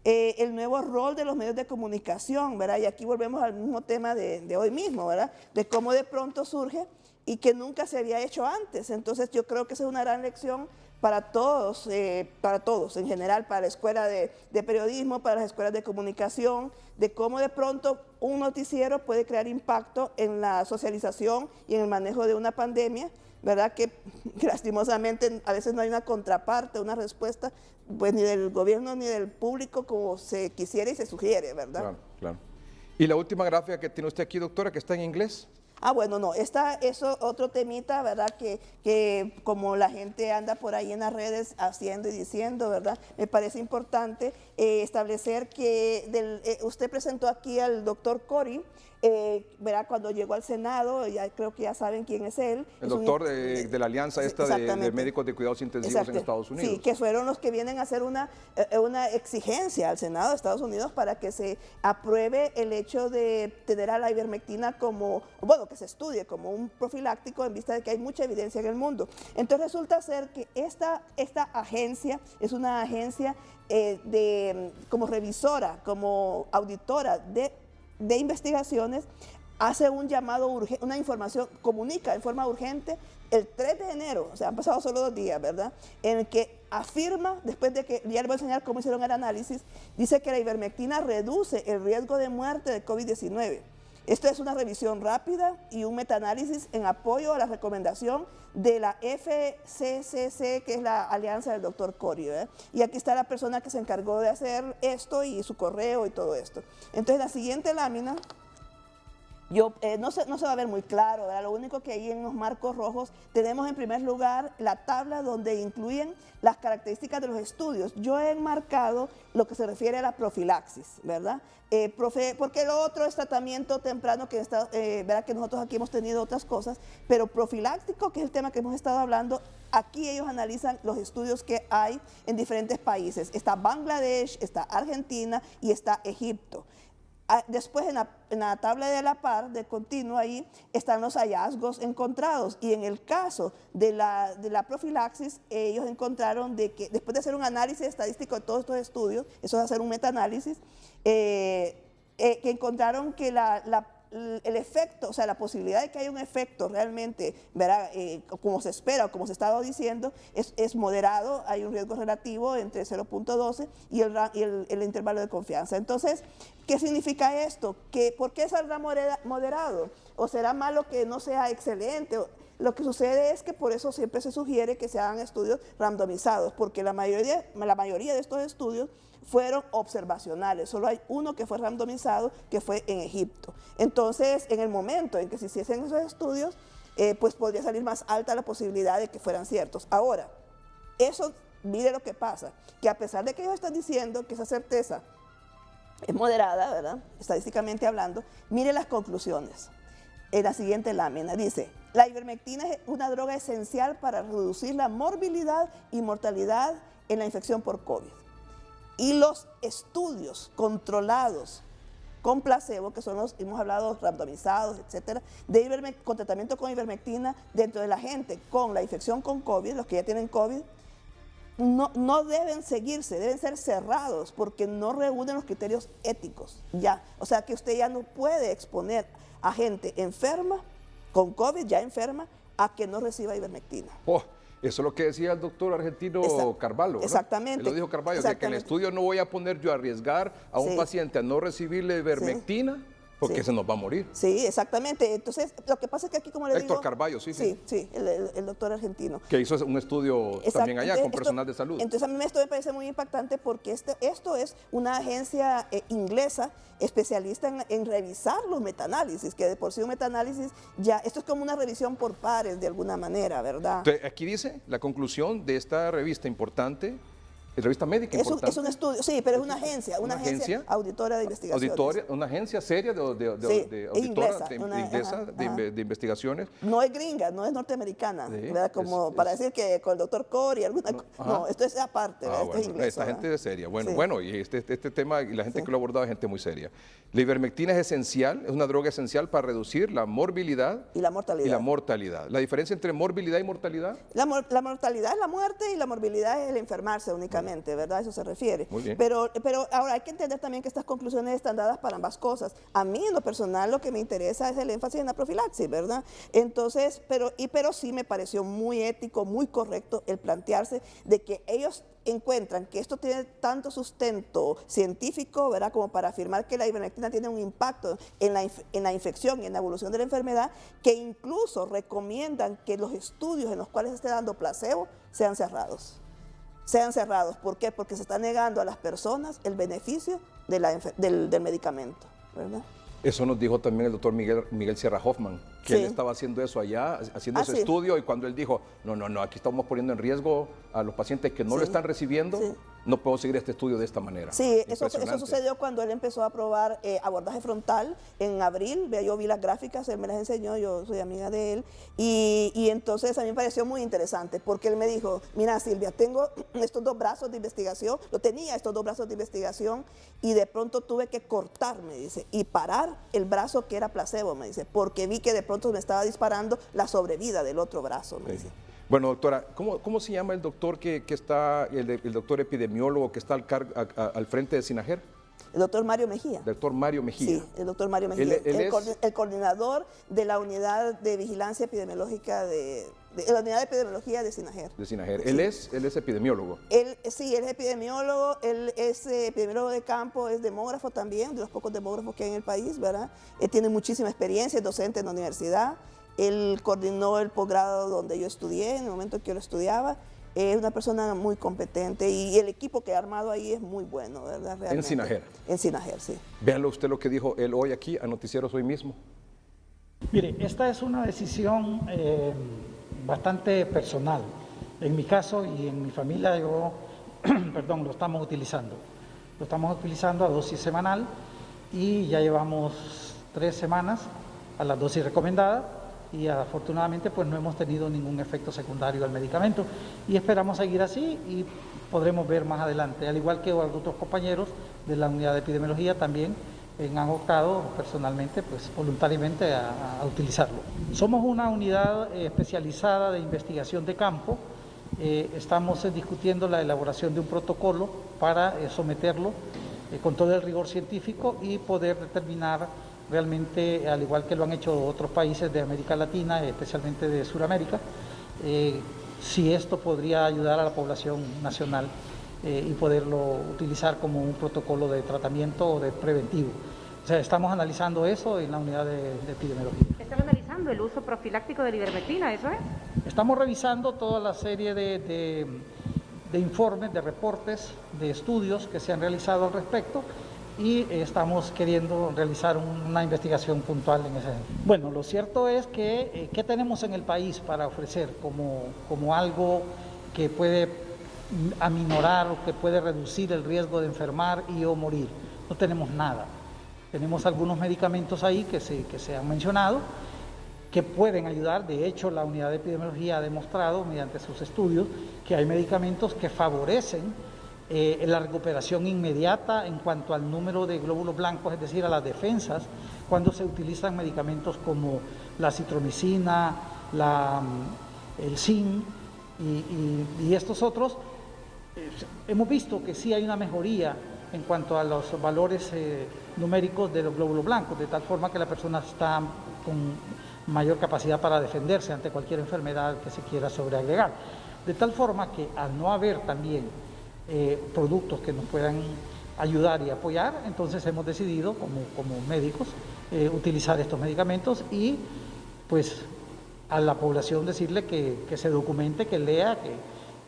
El nuevo rol de los medios de comunicación, ¿verdad?, y aquí volvemos al mismo tema de hoy mismo, ¿verdad?, de cómo de pronto surge y que nunca se había hecho antes. Entonces yo creo que esa es una gran lección para todos en general, para la escuela de periodismo, para las escuelas de comunicación, de cómo de pronto un noticiero puede crear impacto en la socialización y en el manejo de una pandemia, ¿verdad? Que lastimosamente a veces no hay una contraparte, una respuesta, pues ni del gobierno ni del público como se quisiera y se sugiere, ¿verdad? Claro. Y la última gráfica que tiene usted aquí, doctora, que está en inglés. Bueno, no, eso otro temita, ¿verdad? Que como la gente anda por ahí en las redes haciendo y diciendo, ¿verdad? Me parece importante establecer que usted presentó aquí al doctor Cori, ¿verdad? Cuando llegó al Senado, ya creo que ya saben quién es él. El doctor de la alianza esta de médicos de cuidados intensivos en Estados Unidos. Sí, que fueron los que vienen a hacer una exigencia al Senado de Estados Unidos para que se apruebe el hecho de tener a la ivermectina como, bueno, que se estudie como un profiláctico en vista de que hay mucha evidencia en el mundo. Entonces resulta ser que esta agencia es una agencia como revisora, como auditora de investigaciones, hace un llamado urgente, una información, comunica en forma urgente el 3 de enero, o sea, han pasado solo 2 días, ¿verdad?, en el que afirma, después de que, ya les voy a enseñar cómo hicieron el análisis, dice que la ivermectina reduce el riesgo de muerte de COVID-19. Esto es una revisión rápida y un metaanálisis en apoyo a la recomendación de la FCCC, que es la alianza del doctor Cori, ¿verdad? Y aquí está la persona que se encargó de hacer esto y su correo y todo esto. Entonces, la siguiente lámina, no se va a ver muy claro, ¿verdad? Lo único que hay en los marcos rojos, tenemos en primer lugar la tabla donde incluyen las características de los estudios. Yo he enmarcado lo que se refiere a la profilaxis, ¿verdad? Porque lo otro es tratamiento temprano, ¿verdad?, que nosotros aquí hemos tenido otras cosas, pero profiláctico, que es el tema que hemos estado hablando, aquí ellos analizan los estudios que hay en diferentes países. Está Bangladesh, está Argentina y está Egipto. Después en la tabla de la par, de continuo ahí, están los hallazgos encontrados. Y en el caso de la profilaxis, ellos encontraron de que después de hacer un análisis estadístico de todos estos estudios, eso es hacer un metaanálisis, que encontraron que el efecto, o sea, la posibilidad de que haya un efecto realmente, ¿verdad? Como se espera o como se estaba diciendo, es moderado, hay un riesgo relativo entre 0.12 y el intervalo de confianza. Entonces, ¿qué significa esto? ¿Por qué saldrá moderado? ¿O será malo que no sea excelente? Lo que sucede es que por eso siempre se sugiere que se hagan estudios randomizados, porque la mayoría de estos estudios fueron observacionales. Solo hay uno que fue randomizado, que fue en Egipto. Entonces, en el momento en que se hiciesen esos estudios, pues podría salir más alta la posibilidad de que fueran ciertos. Ahora, eso, mire lo que pasa, que a pesar de que ellos están diciendo que esa certeza es moderada, ¿verdad? Estadísticamente hablando, mire las conclusiones. En la siguiente lámina dice: la ivermectina es una droga esencial para reducir la morbilidad y mortalidad en la infección por COVID. Y los estudios controlados con placebo, que son los, hemos hablado, randomizados, etcétera, con tratamiento con ivermectina dentro de la gente con la infección con COVID, los que ya tienen COVID, no deben seguirse, deben ser cerrados porque no reúnen los criterios éticos. Ya, o sea que usted ya no puede exponer a gente enferma, con COVID ya enferma, a que no reciba ivermectina. Eso es lo que decía el doctor argentino Carvalho, ¿verdad? Exactamente. Él lo dijo Carvalho, que en el estudio no voy a poner yo a arriesgar a un paciente a no recibirle ivermectina, porque se nos va a morir. Sí, exactamente. Entonces, lo que pasa es que aquí, como le digo... Héctor Carvalho, sí, el doctor argentino. Que hizo un estudio también allá con personal de salud. Entonces, a mí esto me parece muy impactante porque esto es una agencia inglesa especialista en revisar los metaanálisis, que de por sí un metaanálisis ya, esto es como una revisión por pares de alguna manera, ¿verdad? Entonces, aquí dice la conclusión de esta revista importante, revista médica importante. Es un estudio, sí, pero es una agencia auditora de investigaciones. Una agencia seria de investigaciones. No es gringa, no es norteamericana, ¿verdad? Como para decir que con el doctor Corey, no, esto es aparte, esto es inglesa. Esta gente es seria. Bueno, y este tema, y la gente que lo ha abordado es gente muy seria. La ivermectina es esencial, es una droga esencial para reducir la morbilidad y la mortalidad. ¿La diferencia entre morbilidad y mortalidad? La mortalidad es la muerte y la morbilidad es el enfermarse únicamente. ¿Verdad? Eso se refiere. Muy bien. Pero ahora hay que entender también que estas conclusiones están dadas para ambas cosas. A mí, en lo personal, lo que me interesa es el énfasis en la profilaxis, ¿verdad? Entonces, pero sí me pareció muy ético, muy correcto el plantearse de que ellos encuentran que esto tiene tanto sustento científico, ¿verdad?, como para afirmar que la ivermectina tiene un impacto en la infección y en la evolución de la enfermedad, que incluso recomiendan que los estudios en los cuales se esté dando placebo sean cerrados. ¿Por qué? Porque se está negando a las personas el beneficio del medicamento, ¿verdad? Eso nos dijo también el doctor Miguel Sierra Hoffman, que él estaba haciendo eso allá, haciendo ese estudio, y cuando él dijo, no, aquí estamos poniendo en riesgo a los pacientes que no lo están recibiendo, no puedo seguir este estudio de esta manera. Sí, eso sucedió cuando él empezó a probar abordaje frontal en abril. Yo vi las gráficas, él me las enseñó, yo soy amiga de él, y entonces a mí me pareció muy interesante, porque él me dijo, mira Silvia, tengo estos dos brazos de investigación, y de pronto tuve que cortar, me dice, y parar el brazo que era placebo, me dice, porque vi que de pronto me estaba disparando la sobrevida del otro brazo, me dice. Bueno, doctora, ¿cómo se llama el doctor que está, el doctor epidemiólogo que está al frente de SINAGER? El doctor Mario Mejía. Doctor Mario Mejía. Sí, el doctor Mario Mejía. El coordinador de la unidad de vigilancia epidemiológica de la unidad de epidemiología de SINAGER. De SINAGER. Sí. Él es epidemiólogo. Él es epidemiólogo, él es epidemiólogo de campo, es demógrafo también, de los pocos demógrafos que hay en el país, ¿verdad? Él tiene muchísima experiencia, es docente en la universidad. Él coordinó el posgrado donde yo estudié, en el momento que yo lo estudiaba. Es una persona muy competente y el equipo que ha armado ahí es muy bueno, ¿verdad? Realmente. En SINAGER. En SINAGER, sí. Véanlo usted lo que dijo él hoy aquí a Noticieros Hoy mismo. Mire, esta es una decisión bastante personal. En mi caso y en mi familia, lo estamos utilizando. Lo estamos utilizando a dosis semanal y ya llevamos 3 semanas a la dosis recomendada. Y afortunadamente pues no hemos tenido ningún efecto secundario al medicamento y esperamos seguir así y podremos ver más adelante, al igual que otros compañeros de la unidad de epidemiología también han abocado personalmente, pues voluntariamente a utilizarlo. Somos una unidad especializada de investigación de campo. Estamos discutiendo la elaboración de un protocolo para someterlo con todo el rigor científico y poder determinar realmente, al igual que lo han hecho otros países de América Latina, especialmente de Sudamérica, si esto podría ayudar a la población nacional y poderlo utilizar como un protocolo de tratamiento o de preventivo. O sea, estamos analizando eso en la unidad de epidemiología. ¿Están analizando el uso profiláctico de la ivermectina, eso es? Estamos revisando toda la serie de informes, de reportes, de estudios que se han realizado al respecto y estamos queriendo realizar una investigación puntual en ese sentido. Bueno, lo cierto es que ¿qué tenemos en el país para ofrecer como algo que puede aminorar o que puede reducir el riesgo de enfermar y o morir? No tenemos nada. Tenemos algunos medicamentos ahí que se han mencionado, que pueden ayudar. De hecho, la unidad de epidemiología ha demostrado mediante sus estudios que hay medicamentos que favorecen la recuperación inmediata en cuanto al número de glóbulos blancos, es decir, a las defensas, cuando se utilizan medicamentos como la citromicina, el zinc y estos otros. Hemos visto que sí hay una mejoría en cuanto a los valores numéricos de los glóbulos blancos, de tal forma que la persona está con mayor capacidad para defenderse ante cualquier enfermedad que se quiera sobreagregar. De tal forma que al no haber también productos que nos puedan ayudar y apoyar, entonces hemos decidido como médicos utilizar estos medicamentos y pues a la población decirle que se documente, que lea,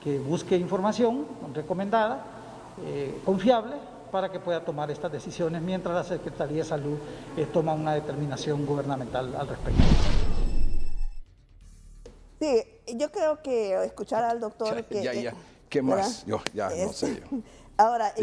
que busque información recomendada, confiable, para que pueda tomar estas decisiones mientras la Secretaría de Salud toma una determinación gubernamental al respecto. Sí, yo creo que escuchar al doctor... ¿Qué más? Yo ya no sé. Ahora,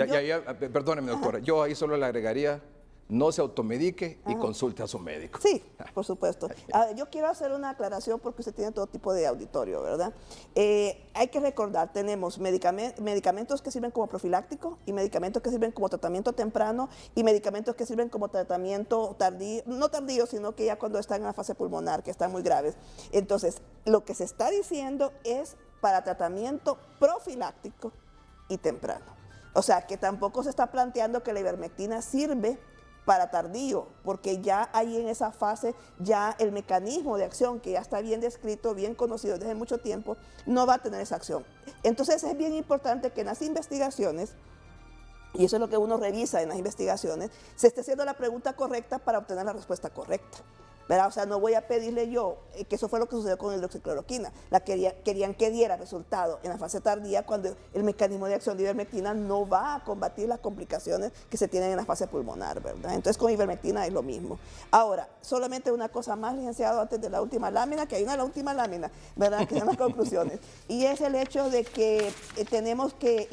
perdóneme, doctora, yo ahí solo le agregaría: no se automedique y consulte a su médico. Sí, por supuesto. Yo quiero hacer una aclaración porque usted tiene todo tipo de auditorio, ¿verdad? Hay que recordar, tenemos medicamentos que sirven como profiláctico y medicamentos que sirven como tratamiento temprano y medicamentos que sirven como tratamiento tardío, no tardío, sino que ya cuando están en la fase pulmonar, que están muy graves. Entonces, lo que se está diciendo es para tratamiento profiláctico y temprano. O sea, que tampoco se está planteando que la ivermectina sirve para tardío, porque ya ahí en esa fase, ya el mecanismo de acción que ya está bien descrito, bien conocido desde mucho tiempo, no va a tener esa acción. Entonces es bien importante que en las investigaciones, y eso es lo que uno revisa en las investigaciones, se esté haciendo la pregunta correcta para obtener la respuesta correcta, ¿verdad? O sea, no voy a pedirle yo, que eso fue lo que sucedió con la hidroxicloroquina, querían que diera resultado en la fase tardía cuando el mecanismo de acción de ivermectina no va a combatir las complicaciones que se tienen en la fase pulmonar, ¿verdad? Entonces con ivermectina es lo mismo. Ahora, solamente una cosa más, licenciado, antes de la última lámina, que hay una última lámina, ¿verdad? Que son las conclusiones, y es el hecho de que tenemos que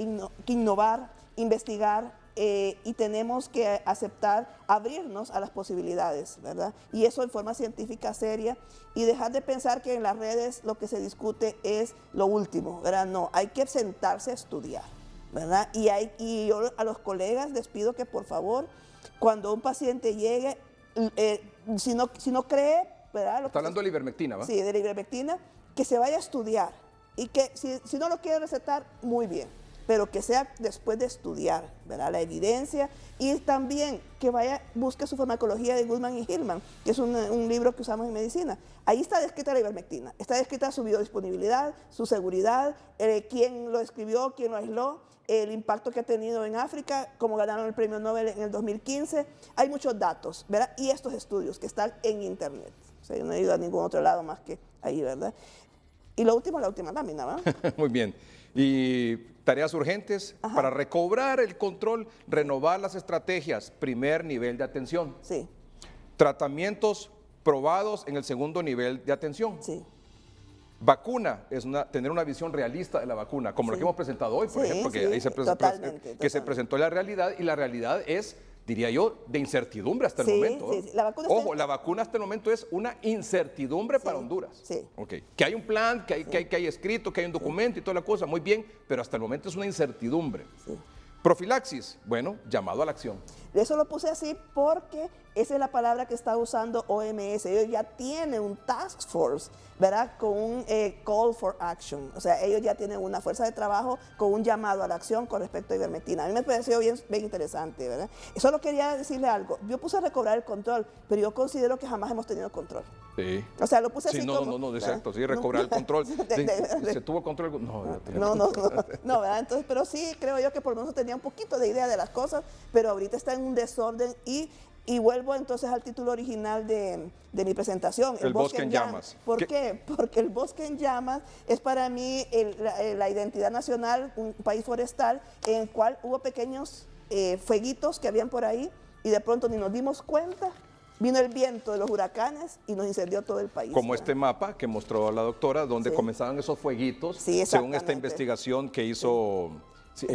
innovar, investigar, y tenemos que aceptar, abrirnos a las posibilidades, ¿verdad? Y eso en forma científica seria y dejar de pensar que en las redes lo que se discute es lo último, ¿verdad? No, hay que sentarse a estudiar, ¿verdad? Y yo a los colegas les pido que por favor, cuando un paciente llegue, si no cree, ¿verdad? Está hablando de la ivermectina, ¿va? Sí, de la ivermectina, que se vaya a estudiar y que si no lo quiere recetar, muy bien, pero que sea después de estudiar, ¿verdad? La evidencia, y también que busque su farmacología de Goodman y Hillman, que es un libro que usamos en medicina. Ahí está descrita la ivermectina, está descrita su biodisponibilidad, su seguridad, quién lo escribió, quién lo aisló, el impacto que ha tenido en África, como ganaron el premio Nobel en el 2015. Hay muchos datos, ¿verdad? Y estos estudios que están en internet. O sea, yo no he ido a ningún otro lado más que ahí, ¿verdad? Y lo último, la última lámina, ¿verdad? Muy bien. Y tareas urgentes para recobrar el control, renovar las estrategias, primer nivel de atención. Sí. Tratamientos probados en el segundo nivel de atención. Sí. Vacuna, es tener una visión realista de la vacuna, como la que hemos presentado hoy, por ejemplo, que ahí se presentó la realidad, y la realidad es, diría yo, de incertidumbre hasta el momento. Sí. La vacuna la vacuna hasta el momento es una incertidumbre para Honduras. Sí. Okay. Que hay un plan, que hay escrito, que hay un documento y toda la cosa, muy bien, pero hasta el momento es una incertidumbre. Sí. Profilaxis, bueno, llamado a la acción. Eso lo puse así porque esa es la palabra que está usando OMS. Ellos ya tienen un task force, ¿verdad? Con un call for action. O sea, ellos ya tienen una fuerza de trabajo con un llamado a la acción con respecto a ivermectina. A mí me pareció bien interesante, ¿verdad? Solo quería decirle algo. Yo puse a recobrar el control, pero yo considero que jamás hemos tenido control. Sí. O sea, lo puse así no, exacto, sí, recobrar el control. ¿Se tuvo control? No, ¿verdad? Entonces, pero sí, creo yo que por lo menos tenía un poquito de idea de las cosas, pero ahorita está en un desorden y vuelvo entonces al título original de mi presentación. El bosque en llamas. ¿Por qué? Porque el bosque en llamas es para mí la identidad nacional, un país forestal en el cual hubo pequeños fueguitos que habían por ahí y de pronto ni nos dimos cuenta. Vino el viento de los huracanes y nos incendió todo el país. Como este mapa que mostró la doctora, donde comenzaban esos fueguitos, según esta investigación que hizo... Sí,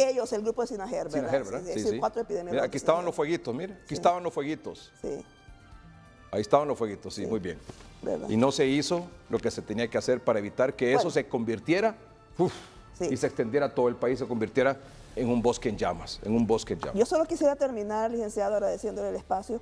ellos, el grupo de Sinajer, ¿verdad? Sí. 4 epidemiólogos. Mira, aquí estaban los fueguitos, mire, aquí estaban los fueguitos. Sí. Ahí estaban los fueguitos, sí, muy bien. ¿Verdad? Y no se hizo lo que se tenía que hacer para evitar que eso se convirtiera y se extendiera a todo el país, se convirtiera en un bosque en llamas, Yo solo quisiera terminar, licenciado, agradeciéndole el espacio,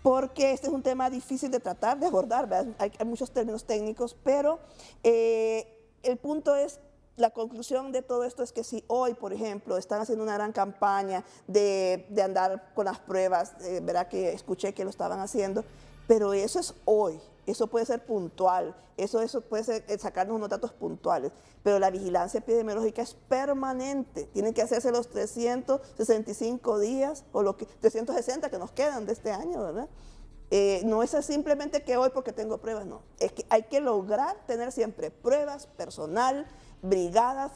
porque este es un tema difícil de tratar, de abordar, ¿verdad? Hay muchos términos técnicos, pero el punto es, la conclusión de todo esto es que si hoy, por ejemplo, están haciendo una gran campaña de andar con las pruebas, ¿verdad? Que escuché que lo estaban haciendo, pero eso es hoy, eso puede ser puntual, eso puede ser sacarnos unos datos puntuales, pero la vigilancia epidemiológica es permanente, tienen que hacerse los 365 días o los 360 que nos quedan de este año, ¿verdad? No es simplemente que hoy porque tengo pruebas, no, es que hay que lograr tener siempre pruebas, personal, brigadas,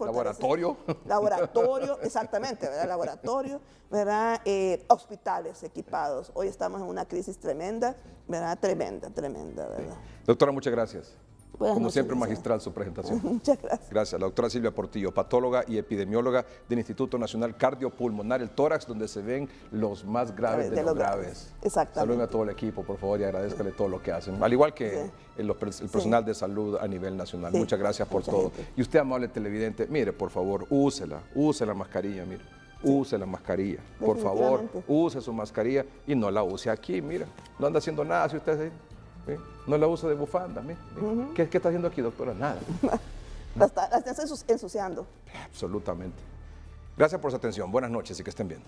laboratorio, exactamente, ¿verdad? Laboratorio, ¿verdad? Hospitales equipados. Hoy estamos en una crisis tremenda, ¿verdad? Tremenda, ¿verdad? Doctora, muchas gracias. Buenas Como noches, siempre, licenciado. magistral su presentación. Muchas gracias. Gracias. La doctora Silvia Portillo, patóloga y epidemióloga del Instituto Nacional Cardiopulmonar, el tórax, donde se ven los más graves de los graves. Exactamente. Saluden a todo el equipo, por favor, y agradezcale todo lo que hacen. Al igual que el personal de salud a nivel nacional. Muchas gracias por todo. Y usted, amable televidente, mire, por favor, use la mascarilla, mire. Use la mascarilla, por favor, use su mascarilla y no la use aquí, mira. No anda haciendo nada si usted no la usa de bufanda, mire. ¿Qué está haciendo aquí, doctora? Nada. La está ensuciando. Absolutamente. Gracias por su atención. Buenas noches y que estén bien.